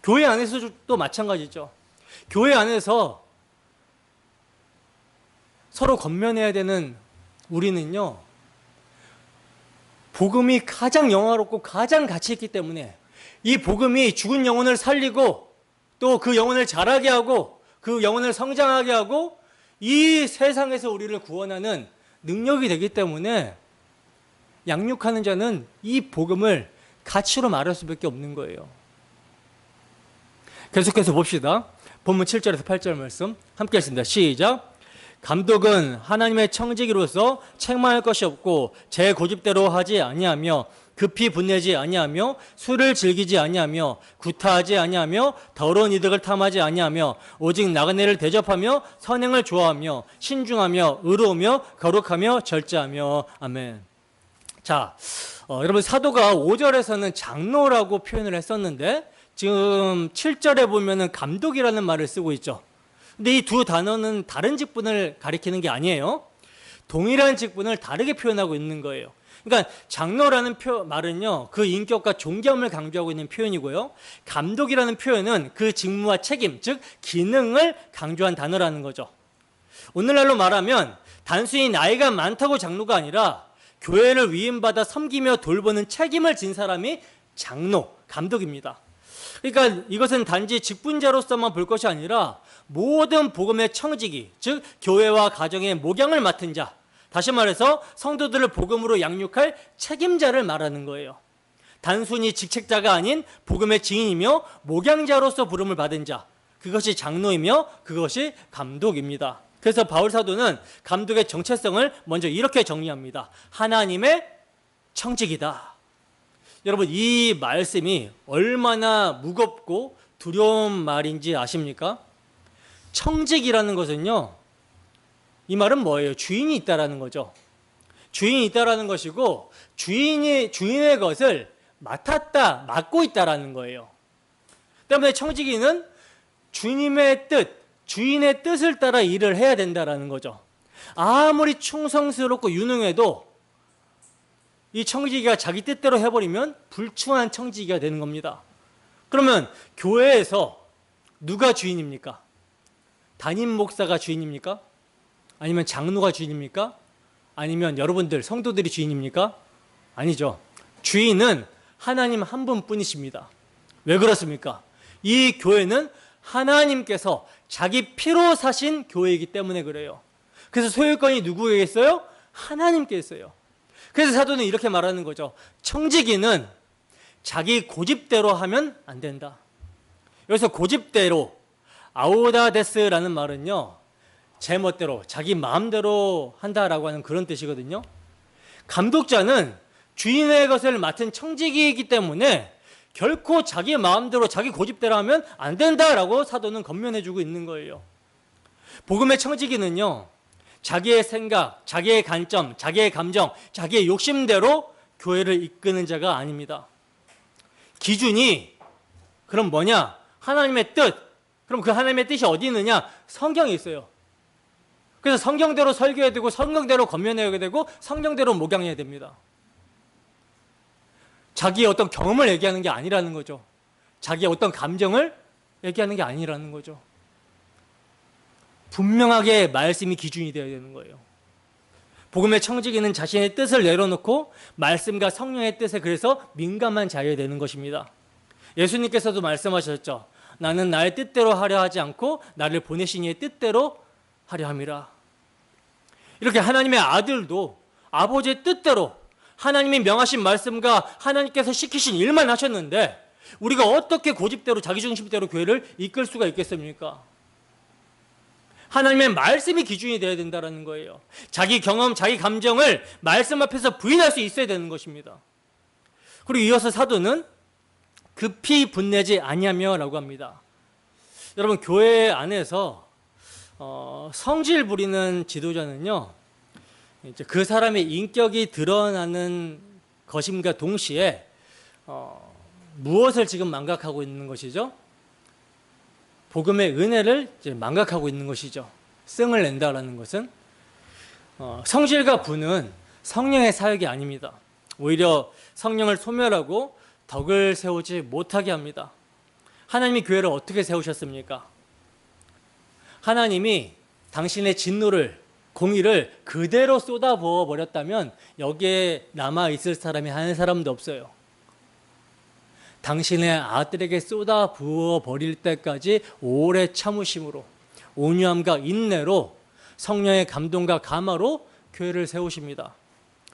교회 안에서도 마찬가지죠. 교회 안에서 서로 권면해야 되는 우리는요, 복음이 가장 영화롭고 가장 가치 있기 때문에 이 복음이 죽은 영혼을 살리고 또 그 영혼을 자라게 하고 그 영혼을 성장하게 하고 이 세상에서 우리를 구원하는 능력이 되기 때문에 양육하는 자는 이 복음을 가치로 말할 수밖에 없는 거예요. 계속해서 봅시다. 본문 7절에서 8절 말씀 함께 읽습니다. 시작. 감독은 하나님의 청지기로서 책망할 것이 없고 제 고집대로 하지 아니하며 급히 분내지 아니하며 술을 즐기지 아니하며 구타하지 아니하며 더러운 이득을 탐하지 아니하며 오직 나그네를 대접하며 선행을 좋아하며 신중하며 의로우며 거룩하며 절제하며. 아멘. 자, 여러분, 사도가 5절에서는 장로라고 표현을 했었는데 지금 7절에 보면은 감독이라는 말을 쓰고 있죠. 근데 이 두 단어는 다른 직분을 가리키는 게 아니에요. 동일한 직분을 다르게 표현하고 있는 거예요. 그러니까 장로라는 말은요, 그 인격과 존경을 강조하고 있는 표현이고요. 감독이라는 표현은 그 직무와 책임, 즉 기능을 강조한 단어라는 거죠. 오늘날로 말하면 단순히 나이가 많다고 장로가 아니라 교회를 위임받아 섬기며 돌보는 책임을 진 사람이 장로, 감독입니다. 그러니까 이것은 단지 직분자로서만 볼 것이 아니라 모든 복음의 청지기, 즉 교회와 가정의 목양을 맡은 자, 다시 말해서 성도들을 복음으로 양육할 책임자를 말하는 거예요. 단순히 직책자가 아닌 복음의 증인이며 목양자로서 부름을 받은 자, 그것이 장로이며 그것이 감독입니다. 그래서 바울 사도는 감독의 정체성을 먼저 이렇게 정리합니다. 하나님의 청지기다. 여러분, 이 말씀이 얼마나 무겁고 두려운 말인지 아십니까? 청직이라는 것은요, 이 말은 뭐예요? 주인이 있다라는 거죠. 주인이 있다라는 것이고 주인의 것을 맡고 있다라는 거예요. 때문에 청지기는 주님의 뜻, 주인의 뜻을 따라 일을 해야 된다라는 거죠. 아무리 충성스럽고 유능해도 이 청지기가 자기 뜻대로 해버리면 불충한 청지기가 되는 겁니다. 그러면 교회에서 누가 주인입니까? 담임 목사가 주인입니까? 아니면 장로가 주인입니까? 아니면 여러분들 성도들이 주인입니까? 아니죠. 주인은 하나님 한 분뿐이십니다. 왜 그렇습니까? 이 교회는 하나님께서 자기 피로 사신 교회이기 때문에 그래요. 그래서 소유권이 누구에게 있어요? 하나님께 있어요. 그래서 사도는 이렇게 말하는 거죠. 청지기는 자기 고집대로 하면 안 된다. 여기서 고집대로, 아우다데스라는 말은요, 제 멋대로, 자기 마음대로 한다라고 하는 그런 뜻이거든요. 감독자는 주인의 것을 맡은 청지기이기 때문에 결코 자기 마음대로, 자기 고집대로 하면 안 된다라고 사도는 권면해주고 있는 거예요. 복음의 청지기는요, 자기의 생각, 자기의 관점, 자기의 감정, 자기의 욕심대로 교회를 이끄는 자가 아닙니다. 기준이 그럼 뭐냐? 하나님의 뜻. 그럼 그 하나님의 뜻이 어디 있느냐? 성경에 있어요. 그래서 성경대로 설교해야 되고 성경대로 권면해야 되고 성경대로 목양해야 됩니다. 자기의 어떤 경험을 얘기하는 게 아니라는 거죠. 자기의 어떤 감정을 얘기하는 게 아니라는 거죠. 분명하게 말씀이 기준이 되어야 되는 거예요. 복음의 청지기는 자신의 뜻을 내려놓고 말씀과 성령의 뜻에 그래서 민감한 자여야 되는 것입니다. 예수님께서도 말씀하셨죠. 나는 나의 뜻대로 하려 하지 않고 나를 보내신 이의 뜻대로 하려 함이라. 이렇게 하나님의 아들도 아버지의 뜻대로 하나님이 명하신 말씀과 하나님께서 시키신 일만 하셨는데 우리가 어떻게 고집대로 자기중심대로 교회를 이끌 수가 있겠습니까? 하나님의 말씀이 기준이 되어야 된다는 거예요. 자기 경험, 자기 감정을 말씀 앞에서 부인할 수 있어야 되는 것입니다. 그리고 이어서 사도는 급히 분내지 아니하며 라고 합니다. 여러분, 교회 안에서 성질 부리는 지도자는요, 이제 그 사람의 인격이 드러나는 것임과 동시에 무엇을 지금 망각하고 있는 것이죠? 복음의 은혜를 이제 망각하고 있는 것이죠. 승을 낸다라는 것은 성질과 분은 성령의 사역이 아닙니다. 오히려 성령을 소멸하고 덕을 세우지 못하게 합니다. 하나님이 교회를 어떻게 세우셨습니까? 하나님이 당신의 진노를, 공의를 그대로 쏟아부어 버렸다면 여기에 남아있을 사람이 한 사람도 없어요. 당신의 아들에게 쏟아부어 버릴 때까지 오래 참으심으로, 온유함과 인내로, 성령의 감동과 감화로 교회를 세우십니다.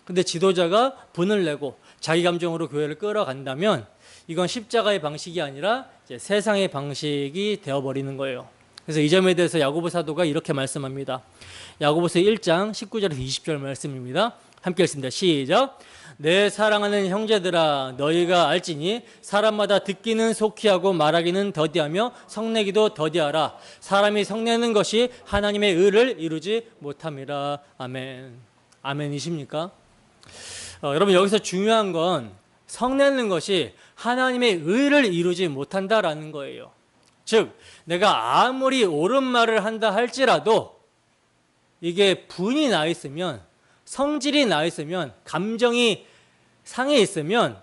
근데 지도자가 분을 내고 자기 감정으로 교회를 끌어간다면 이건 십자가의 방식이 아니라 이제 세상의 방식이 되어버리는 거예요. 그래서 이 점에 대해서 야고보 사도가 이렇게 말씀합니다. 야고보서 1장 19절에서 20절 말씀입니다. 함께 읽습니다. 시작. 내 사랑하는 형제들아, 너희가 알지니 사람마다 듣기는 속히 하고 말하기는 더디하며 성내기도 더디하라. 사람이 성내는 것이 하나님의 의를 이루지 못함이라. 아멘. 아멘이십니까? 여러분, 여기서 중요한 건 성내는 것이 하나님의 의를 이루지 못한다라는 거예요. 즉, 내가 아무리 옳은 말을 한다 할지라도 이게 분이 나 있으면, 성질이 나 있으면, 감정이 상해 있으면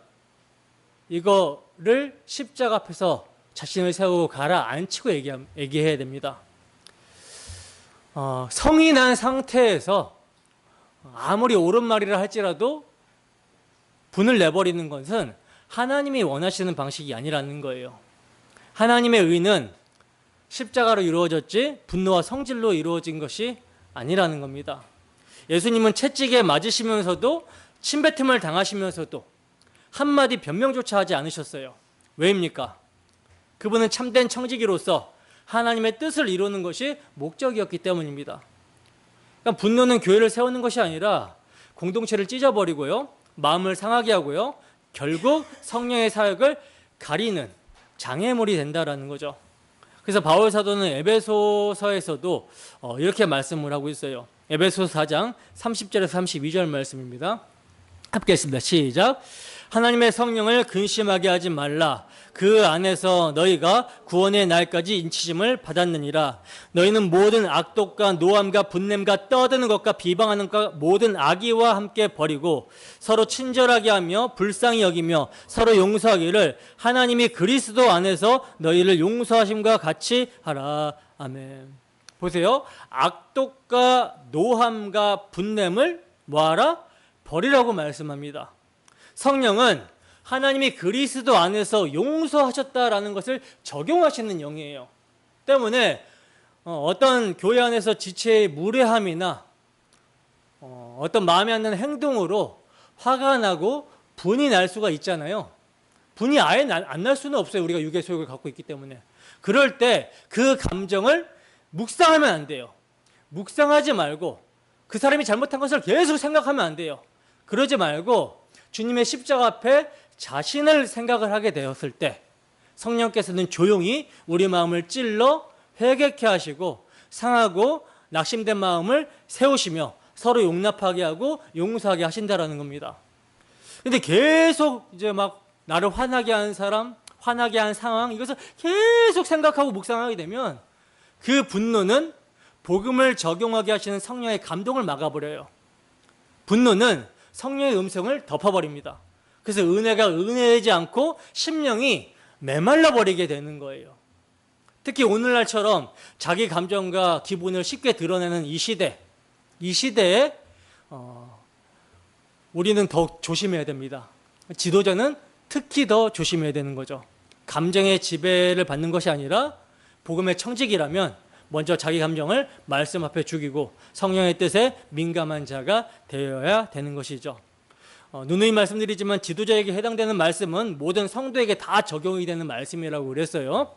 이거를 십자가 앞에서 자신을 세우고 가라앉히고 얘기해야 됩니다. 성이 난 상태에서 아무리 옳은 말이라 할지라도 분을 내버리는 것은 하나님이 원하시는 방식이 아니라는 거예요. 하나님의 의는 십자가로 이루어졌지 분노와 성질로 이루어진 것이 아니라는 겁니다. 예수님은 채찍에 맞으시면서도 침뱉음을 당하시면서도 한마디 변명조차 하지 않으셨어요. 왜입니까? 그분은 참된 청지기로서 하나님의 뜻을 이루는 것이 목적이었기 때문입니다. 그러니까 분노는 교회를 세우는 것이 아니라 공동체를 찢어버리고요, 마음을 상하게 하고요, 결국 성령의 사역을 가리는 장애물이 된다라는 거죠. 그래서 바울 사도는 에베소서에서도 이렇게 말씀을 하고 있어요. 에베소서 4장 30절에서 32절 말씀입니다. 함께 했습니다. 시작. 하나님의 성령을 근심하게 하지 말라. 그 안에서 너희가 구원의 날까지 인치심을 받았느니라. 너희는 모든 악독과 노함과 분냄과 떠드는 것과 비방하는 것 모든 악의와 함께 버리고 서로 친절하게 하며 불쌍히 여기며 서로 용서하기를 하나님이 그리스도 안에서 너희를 용서하심과 같이 하라. 아멘. 보세요. 악독과 노함과 분냄을 뭐하라? 버리라고 말씀합니다. 성령은 하나님이 그리스도 안에서 용서하셨다라는 것을 적용하시는 영이에요. 때문에 어떤 교회 안에서 지체의 무례함이나 어떤 마음에 안 드는 행동으로 화가 나고 분이 날 수가 있잖아요. 분이 아예 안 날 수는 없어요. 우리가 육의 소욕을 갖고 있기 때문에. 그럴 때 그 감정을 묵상하면 안 돼요. 묵상하지 말고 그 사람이 잘못한 것을 계속 생각하면 안 돼요. 그러지 말고 주님의 십자가 앞에 자신을 생각을 하게 되었을 때 성령께서는 조용히 우리 마음을 찔러 회개케 하시고 상하고 낙심된 마음을 세우시며 서로 용납하게 하고 용서하게 하신다라는 겁니다. 근데 계속 이제 막 나를 화나게 한 사람, 화나게 한 상황, 이것을 계속 생각하고 묵상하게 되면 그 분노는 복음을 적용하게 하시는 성령의 감동을 막아버려요. 분노는 성령의 음성을 덮어버립니다. 그래서 은혜가 은혜되지 않고 심령이 메말라 버리게 되는 거예요. 특히 오늘날처럼 자기 감정과 기분을 쉽게 드러내는 이 시대에 우리는 더욱 조심해야 됩니다. 지도자는 특히 더 조심해야 되는 거죠. 감정의 지배를 받는 것이 아니라 복음의 청직이라면 먼저 자기 감정을 말씀 앞에 죽이고 성령의 뜻에 민감한 자가 되어야 되는 것이죠. 누누이 말씀드리지만 지도자에게 해당되는 말씀은 모든 성도에게 다 적용이 되는 말씀이라고 그랬어요.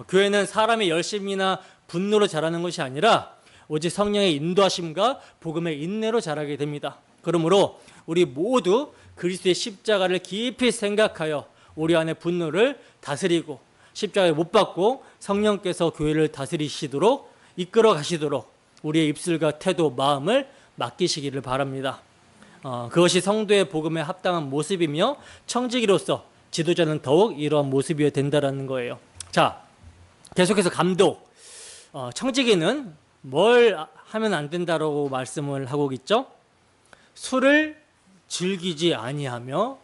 교회는 사람의 열심이나 분노로 자라는 것이 아니라 오직 성령의 인도하심과 복음의 인내로 자라게 됩니다. 그러므로 우리 모두 그리스도의 십자가를 깊이 생각하여 우리 안의 분노를 다스리고 십자가에 못 박고 성령께서 교회를 다스리시도록 이끌어 가시도록 우리의 입술과 태도, 마음을 맡기시기를 바랍니다. 그것이 성도의 복음에 합당한 모습이며 청지기로서 지도자는 더욱 이러한 모습이어야 된다는 거예요. 자, 계속해서 감독. 청지기는 뭘 하면 안 된다라고 말씀을 하고 있죠? 술을 즐기지 아니하며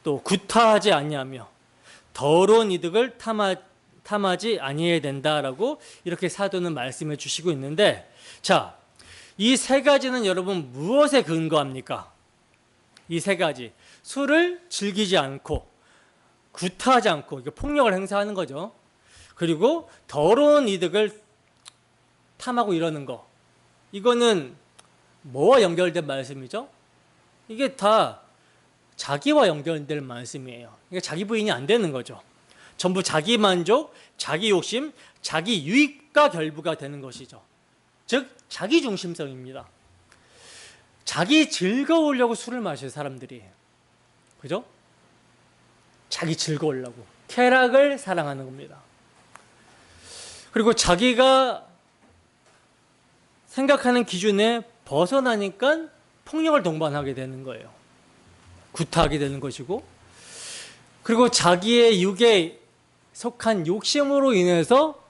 또 구타하지 아니하며 더러운 이득을 탐하지 아니해야 된다라고 이렇게 사도는 말씀해 주시고 있는데, 자, 이 세 가지는 여러분 무엇에 근거합니까? 이 세 가지. 술을 즐기지 않고 구타하지 않고 폭력을 행사하는 거죠. 그리고 더러운 이득을 탐하고 이러는 거. 이거는 뭐와 연결된 말씀이죠? 이게 다 자기와 연결된 말씀이에요. 그러니까 자기 부인이 안 되는 거죠. 전부 자기 만족, 자기 욕심, 자기 유익과 결부가 되는 것이죠. 즉 자기 중심성입니다. 자기 즐거우려고 술을 마셔요, 사람들이. 그죠? 자기 즐거우려고. 쾌락을 사랑하는 겁니다. 그리고 자기가 생각하는 기준에 벗어나니까 폭력을 동반하게 되는 거예요. 구타하게 되는 것이고, 그리고 자기의 육에 속한 욕심으로 인해서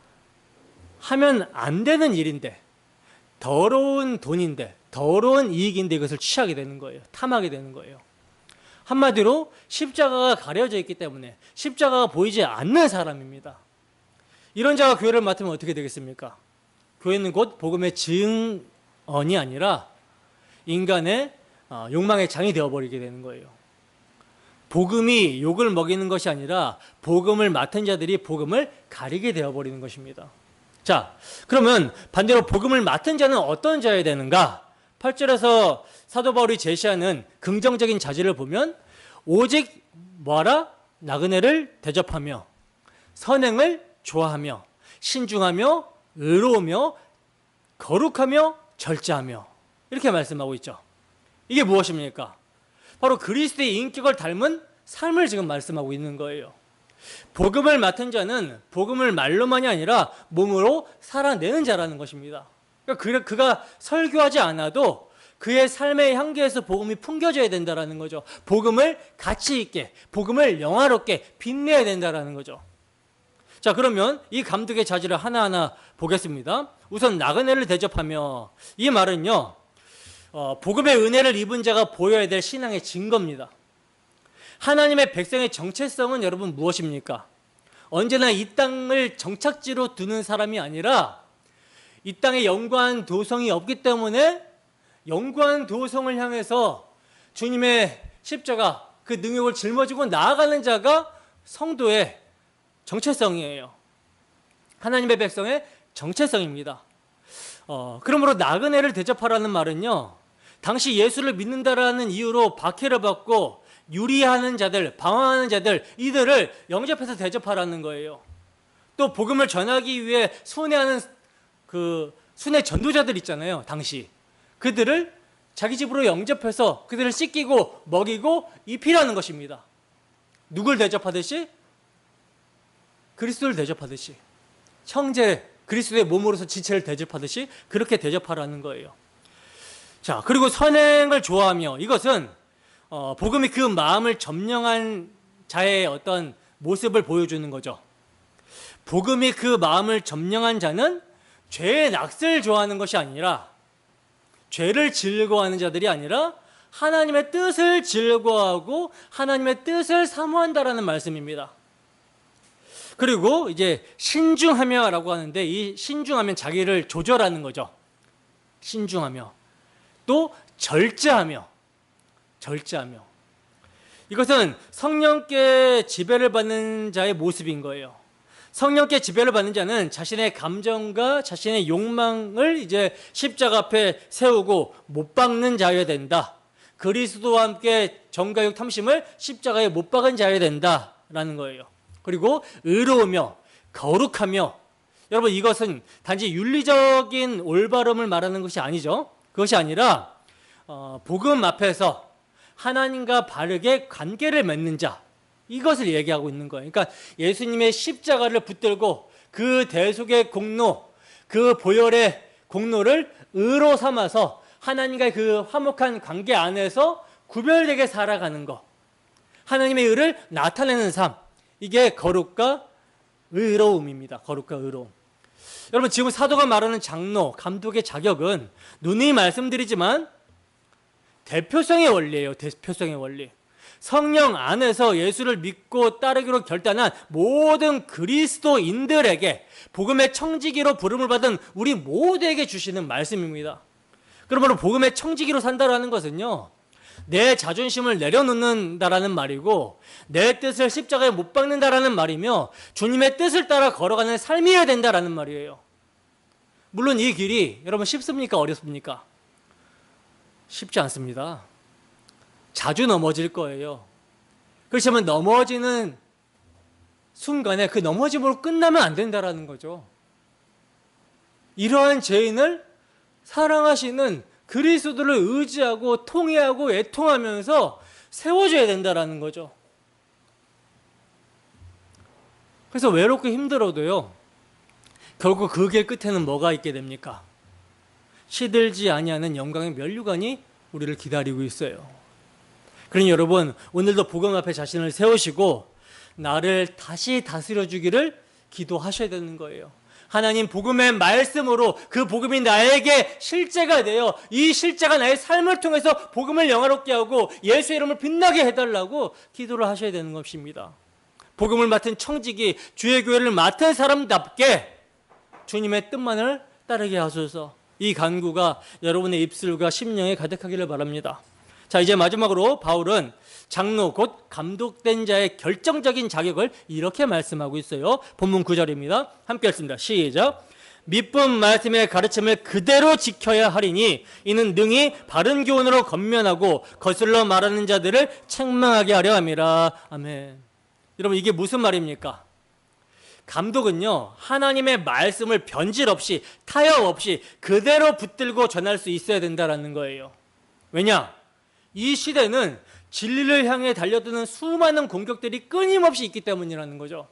하면 안 되는 일인데, 더러운 돈인데, 더러운 이익인데 이것을 취하게 되는 거예요. 탐하게 되는 거예요. 한마디로 십자가가 가려져 있기 때문에 십자가가 보이지 않는 사람입니다. 이런 자가 교회를 맡으면 어떻게 되겠습니까? 교회는 곧 복음의 증언이 아니라 인간의 욕망의 장이 되어버리게 되는 거예요. 복음이 욕을 먹이는 것이 아니라 복음을 맡은 자들이 복음을 가리게 되어버리는 것입니다. 자, 그러면 반대로 복음을 맡은 자는 어떤 자여야 되는가? 8절에서 사도 바울이 제시하는 긍정적인 자질을 보면 오직 뭐하라? 나그네를 대접하며 선행을 좋아하며 신중하며 의로우며 거룩하며 절제하며 이렇게 말씀하고 있죠. 이게 무엇입니까? 바로 그리스도의 인격을 닮은 삶을 지금 말씀하고 있는 거예요. 복음을 맡은 자는 복음을 말로만이 아니라 몸으로 살아내는 자라는 것입니다. 그러니까 그가 설교하지 않아도 그의 삶의 향기에서 복음이 풍겨져야 된다는 거죠. 복음을 가치 있게, 복음을 영화롭게 빛내야 된다는 거죠. 자, 그러면 이 감독의 자질을 하나하나 보겠습니다. 우선 나그네를 대접하며, 이 말은요, 복음의 은혜를 입은 자가 보여야 될 신앙의 증거입니다. 하나님의 백성의 정체성은 여러분 무엇입니까? 언제나 이 땅을 정착지로 두는 사람이 아니라 이 땅에 영광 도성이 없기 때문에 영광 도성을 향해서 주님의 십자가, 그 능력을 짊어지고 나아가는 자가 성도의 정체성이에요. 하나님의 백성의 정체성입니다. 그러므로 나그네를 대접하라는 말은요, 당시 예수를 믿는다라는 이유로 박해를 받고 유리하는 자들, 방황하는 자들, 이들을 영접해서 대접하라는 거예요. 또 복음을 전하기 위해 순회하는 순회 전도자들 있잖아요, 당시. 그들을 자기 집으로 영접해서 그들을 씻기고 먹이고 입히라는 것입니다. 누굴 대접하듯이? 그리스도를 대접하듯이. 형제, 그리스도의 몸으로서 지체를 대접하듯이 그렇게 대접하라는 거예요. 자, 그리고 선행을 좋아하며, 이것은 복음이 그 마음을 점령한 자의 어떤 모습을 보여주는 거죠. 복음이 그 마음을 점령한 자는 죄의 낙을 좋아하는 것이 아니라, 죄를 즐거워하는 자들이 아니라 하나님의 뜻을 즐거워하고 하나님의 뜻을 사모한다라는 말씀입니다. 그리고 이제 신중하며라고 하는데, 이 신중하면 자기를 조절하는 거죠. 신중하며. 또 절제하며. 이것은 성령께 지배를 받는 자의 모습인 거예요. 성령께 지배를 받는 자는 자신의 감정과 자신의 욕망을 이제 십자가 앞에 세우고 못 박는 자여야 된다. 그리스도와 함께 정가욕 탐심을 십자가에 못 박은 자여야 된다라는 거예요. 그리고 의로우며 거룩하며, 여러분 이것은 단지 윤리적인 올바름을 말하는 것이 아니죠. 그것이 아니라 복음 앞에서 하나님과 바르게 관계를 맺는 자, 이것을 얘기하고 있는 거예요. 그러니까 예수님의 십자가를 붙들고 그 대속의 공로, 그 보혈의 공로를 의로 삼아서 하나님과의 그 화목한 관계 안에서 구별되게 살아가는 것, 하나님의 의를 나타내는 삶, 이게 거룩과 의로움입니다. 거룩과 의로움. 여러분, 지금 사도가 말하는 장로, 감독의 자격은 누누이 말씀드리지만 대표성의 원리예요. 대표성의 원리. 성령 안에서 예수를 믿고 따르기로 결단한 모든 그리스도인들에게 복음의 청지기로 부름을 받은 우리 모두에게 주시는 말씀입니다. 그러므로 복음의 청지기로 산다라는 것은요, 내 자존심을 내려놓는다라는 말이고, 내 뜻을 십자가에 못 박는다라는 말이며, 주님의 뜻을 따라 걸어가는 삶이어야 된다라는 말이에요. 물론 이 길이 여러분 쉽습니까? 어렵습니까? 쉽지 않습니다. 자주 넘어질 거예요. 그렇지만 넘어지는 순간에 그 넘어짐으로 끝나면 안 된다라는 거죠. 이러한 죄인을 사랑하시는 그리스도를 의지하고 통회하고 애통하면서 세워줘야 된다라는 거죠. 그래서 외롭고 힘들어도요, 결국 그 길 끝에는 뭐가 있게 됩니까? 시들지 아니하는 영광의 면류관이 우리를 기다리고 있어요. 그러니 여러분, 오늘도 복음 앞에 자신을 세우시고 나를 다시 다스려 주기를 기도하셔야 되는 거예요. 하나님, 복음의 말씀으로 그 복음이 나에게 실제가 되어 이 실제가 나의 삶을 통해서 복음을 영화롭게 하고 예수의 이름을 빛나게 해달라고 기도를 하셔야 되는 것입니다. 복음을 맡은 청지기, 주의 교회를 맡은 사람답게 주님의 뜻만을 따르게 하소서. 이 간구가 여러분의 입술과 심령에 가득하기를 바랍니다. 자, 이제 마지막으로 바울은 장로 곧 감독된 자의 결정적인 자격을 이렇게 말씀하고 있어요. 본문 9절입니다. 함께 읽습니다. 시작. 미쁜 말씀의 가르침을 그대로 지켜야 하리니 이는 능히 바른 교훈으로 건면하고 거슬러 말하는 자들을 책망하게 하려 함이라. 아멘. 여러분, 이게 무슨 말입니까? 감독은요, 하나님의 말씀을 변질 없이 타협 없이 그대로 붙들고 전할 수 있어야 된다는 거예요. 왜냐? 이 시대는 진리를 향해 달려드는 수많은 공격들이 끊임없이 있기 때문이라는 거죠.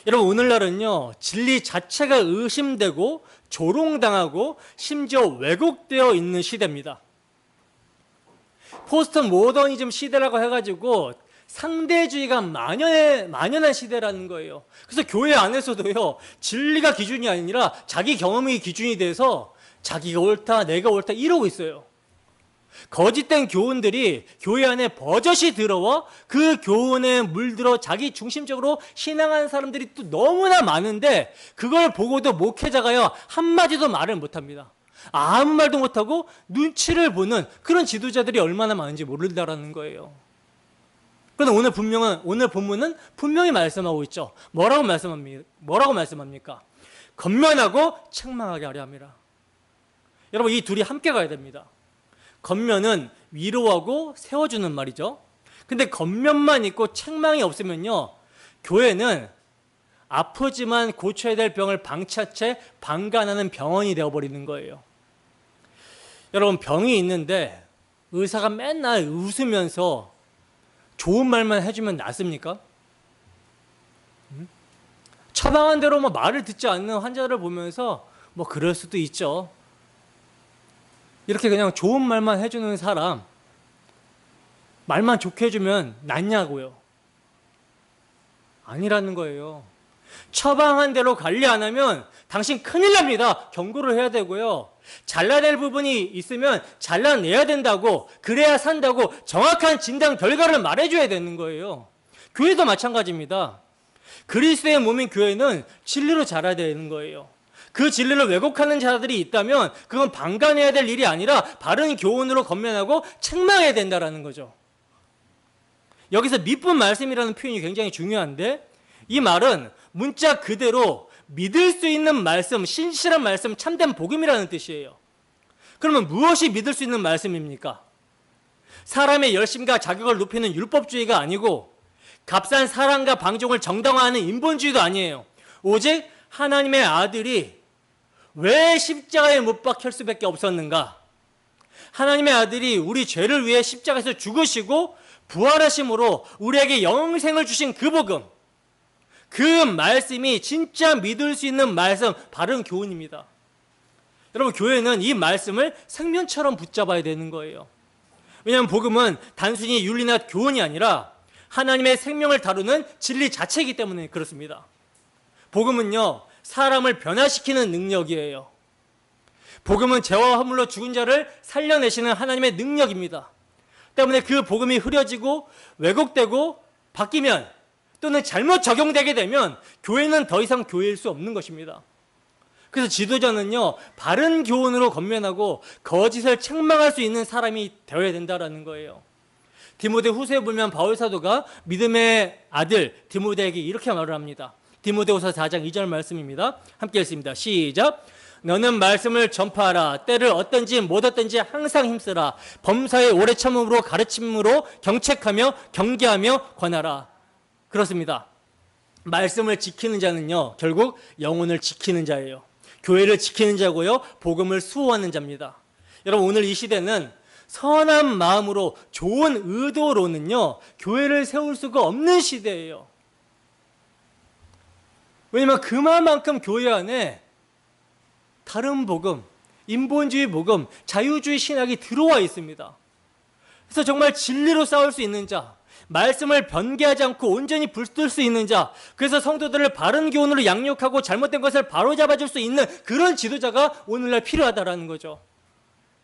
여러분, 오늘날은요, 진리 자체가 의심되고 조롱당하고 심지어 왜곡되어 있는 시대입니다. 포스트 모더니즘 시대라고 해가지고 상대주의가 만연한 시대라는 거예요. 그래서 교회 안에서도요, 진리가 기준이 아니라 자기 경험이 기준이 돼서 자기가 옳다, 내가 옳다 이러고 있어요. 거짓된 교훈들이 교회 안에 버젓이 들어와 그 교훈에 물들어 자기 중심적으로 신앙하는 사람들이 또 너무나 많은데, 그걸 보고도 목회자가요, 한마디도 말을 못합니다. 아무 말도 못하고 눈치를 보는 그런 지도자들이 얼마나 많은지 모른다라는 거예요. 그런데 오늘 본문은 분명히 말씀하고 있죠. 뭐라고 말씀합니까? 겉면하고 책망하게 하려 함이라. 여러분, 이 둘이 함께 가야 됩니다. 겉면은 위로하고 세워주는 말이죠. 근데 겉면만 있고 책망이 없으면요, 교회는 아프지만 고쳐야 될 병을 방치한 채 방관하는 병원이 되어버리는 거예요. 여러분, 병이 있는데 의사가 맨날 웃으면서 좋은 말만 해주면 낫습니까? 처방한 대로 말을 듣지 않는 환자를 보면서 그럴 수도 있죠. 이렇게 그냥 좋은 말만 해주는 사람, 말만 좋게 해주면 낫냐고요? 아니라는 거예요. 처방한 대로 관리 안 하면 당신 큰일 납니다. 경고를 해야 되고요. 잘라낼 부분이 있으면 잘라내야 된다고, 그래야 산다고 정확한 진단 결과를 말해줘야 되는 거예요. 교회도 마찬가지입니다. 그리스도의 몸인 교회는 진리로 자라야 되는 거예요. 그 진리를 왜곡하는 자들이 있다면 그건 방관해야 될 일이 아니라 바른 교훈으로 권면하고 책망해야 된다는 거죠. 여기서 미쁜 말씀이라는 표현이 굉장히 중요한데, 이 말은 문자 그대로 믿을 수 있는 말씀, 신실한 말씀, 참된 복음이라는 뜻이에요. 그러면 무엇이 믿을 수 있는 말씀입니까? 사람의 열심과 자격을 높이는 율법주의가 아니고, 값싼 사랑과 방종을 정당화하는 인본주의도 아니에요. 오직 하나님의 아들이 왜 십자가에 못 박힐 수밖에 없었는가? 하나님의 아들이 우리 죄를 위해 십자가에서 죽으시고 부활하심으로 우리에게 영생을 주신 그 복음, 그 말씀이 진짜 믿을 수 있는 말씀, 바른 교훈입니다. 여러분, 교회는 이 말씀을 생명처럼 붙잡아야 되는 거예요. 왜냐하면 복음은 단순히 윤리나 교훈이 아니라 하나님의 생명을 다루는 진리 자체이기 때문에 그렇습니다. 복음은요, 사람을 변화시키는 능력이에요. 복음은 죄와 허물로 죽은 자를 살려내시는 하나님의 능력입니다. 때문에 그 복음이 흐려지고 왜곡되고 바뀌면, 또는 잘못 적용되게 되면 교회는 더 이상 교회일 수 없는 것입니다. 그래서 지도자는요, 바른 교훈으로 권면하고 거짓을 책망할 수 있는 사람이 되어야 된다는 거예요. 디모데 후서에 보면 바울 사도가 믿음의 아들 디모데에게 이렇게 말을 합니다. 디모데후서 4장 2절 말씀입니다. 함께 읽습니다. 시작. 너는 말씀을 전파하라. 때를 어떤지 못 어떤지 항상 힘쓰라. 범사에 오래 참음으로 가르침으로 경책하며 경계하며 권하라. 그렇습니다. 말씀을 지키는 자는요, 결국 영혼을 지키는 자예요. 교회를 지키는 자고요, 복음을 수호하는 자입니다. 여러분, 오늘 이 시대는 선한 마음으로 좋은 의도로는요, 교회를 세울 수가 없는 시대예요. 왜냐하면 그만큼 교회 안에 다른 복음, 인본주의 복음, 자유주의 신학이 들어와 있습니다. 그래서 정말 진리로 싸울 수 있는 자, 말씀을 변개하지 않고 온전히 붙들 수 있는 자, 그래서 성도들을 바른 교훈으로 양육하고 잘못된 것을 바로잡아줄 수 있는 그런 지도자가 오늘날 필요하다는 거죠.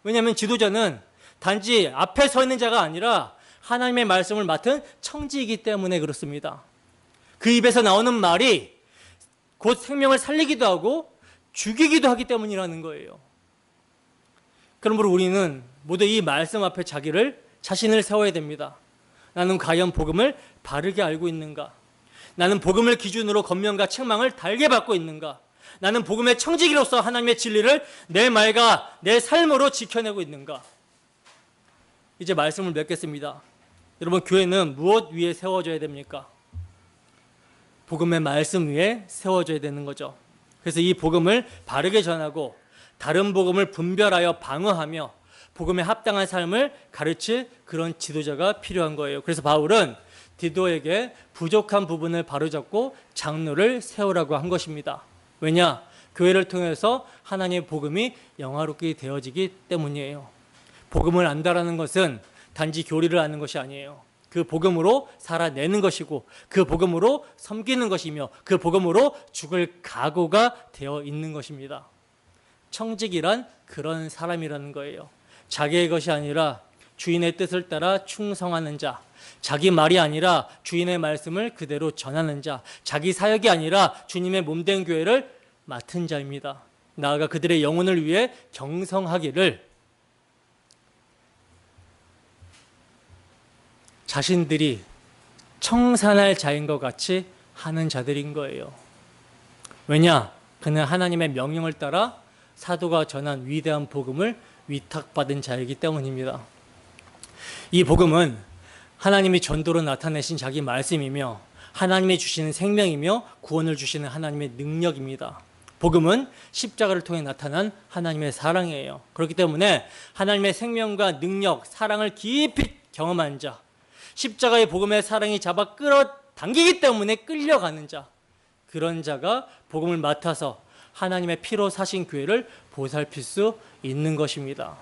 왜냐하면 지도자는 단지 앞에 서 있는 자가 아니라 하나님의 말씀을 맡은 청지이기 때문에 그렇습니다. 그 입에서 나오는 말이 곧 생명을 살리기도 하고 죽이기도 하기 때문이라는 거예요. 그러므로 우리는 모두 이 말씀 앞에 자신을 세워야 됩니다. 나는 과연 복음을 바르게 알고 있는가? 나는 복음을 기준으로 권면과 책망을 달게 받고 있는가? 나는 복음의 청지기로서 하나님의 진리를 내 말과 내 삶으로 지켜내고 있는가? 이제 말씀을 맺겠습니다. 여러분, 교회는 무엇 위에 세워져야 됩니까? 복음의 말씀 위에 세워져야 되는 거죠. 그래서 이 복음을 바르게 전하고 다른 복음을 분별하여 방어하며 복음에 합당한 삶을 가르칠 그런 지도자가 필요한 거예요. 그래서 바울은 디도에게 부족한 부분을 바로잡고 장로를 세우라고 한 것입니다. 왜냐? 교회를 통해서 하나님의 복음이 영화롭게 되어지기 때문이에요. 복음을 안다라는 것은 단지 교리를 아는 것이 아니에요. 그 복음으로 살아내는 것이고 그 복음으로 섬기는 것이며 그 복음으로 죽을 각오가 되어 있는 것입니다. 청직이란 그런 사람이라는 거예요. 자기의 것이 아니라 주인의 뜻을 따라 충성하는 자, 자기 말이 아니라 주인의 말씀을 그대로 전하는 자, 자기 사역이 아니라 주님의 몸된 교회를 맡은 자입니다. 나아가 그들의 영혼을 위해 경성하기를 자신들이 청산할 자인 것 같이 하는 자들인 거예요. 왜냐? 그는 하나님의 명령을 따라 사도가 전한 위대한 복음을 위탁받은 자이기 때문입니다. 이 복음은 하나님이 전도로 나타내신 자기 말씀이며 하나님이 주시는 생명이며 구원을 주시는 하나님의 능력입니다. 복음은 십자가를 통해 나타난 하나님의 사랑이에요. 그렇기 때문에 하나님의 생명과 능력, 사랑을 깊이 경험한 자, 십자가의 복음의 사랑이 잡아 끌어당기기 때문에 끌려가는 자, 그런 자가 복음을 맡아서 하나님의 피로 사신 교회를 보살필 수 있는 것입니다.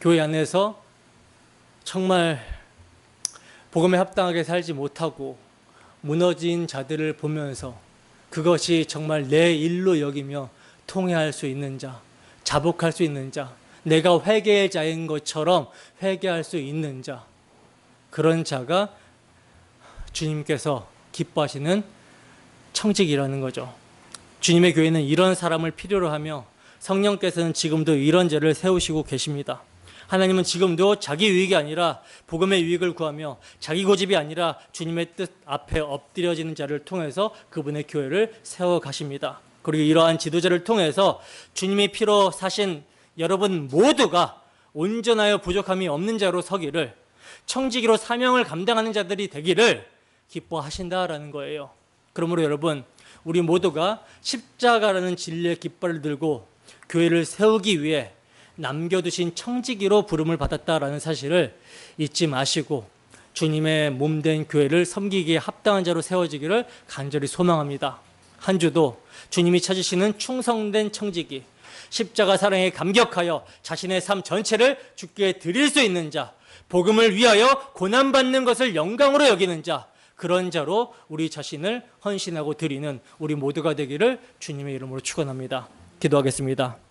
교회 안에서 정말 복음에 합당하게 살지 못하고 무너진 자들을 보면서 그것이 정말 내 일로 여기며 통회할 수 있는 자, 자복할 수 있는 자, 내가 회개의 자인 것처럼 회개할 수 있는 자, 그런 자가 주님께서 기뻐하시는 청직이라는 거죠. 주님의 교회는 이런 사람을 필요로 하며 성령께서는 지금도 이런 자를 세우시고 계십니다. 하나님은 지금도 자기 유익이 아니라 복음의 유익을 구하며 자기 고집이 아니라 주님의 뜻 앞에 엎드려지는 자를 통해서 그분의 교회를 세워가십니다. 그리고 이러한 지도자를 통해서 주님이 피로 사신 여러분 모두가 온전하여 부족함이 없는 자로 서기를, 청지기로 사명을 감당하는 자들이 되기를 기뻐하신다라는 거예요. 그러므로 여러분, 우리 모두가 십자가라는 진리의 깃발을 들고 교회를 세우기 위해 남겨두신 청지기로 부름을 받았다라는 사실을 잊지 마시고 주님의 몸된 교회를 섬기기에 합당한 자로 세워지기를 간절히 소망합니다. 한 주도 주님이 찾으시는 충성된 청지기, 십자가 사랑에 감격하여 자신의 삶 전체를 주께 드릴 수 있는 자, 복음을 위하여 고난받는 것을 영광으로 여기는 자, 그런 자로 우리 자신을 헌신하고 드리는 우리 모두가 되기를 주님의 이름으로 축원합니다. 기도하겠습니다.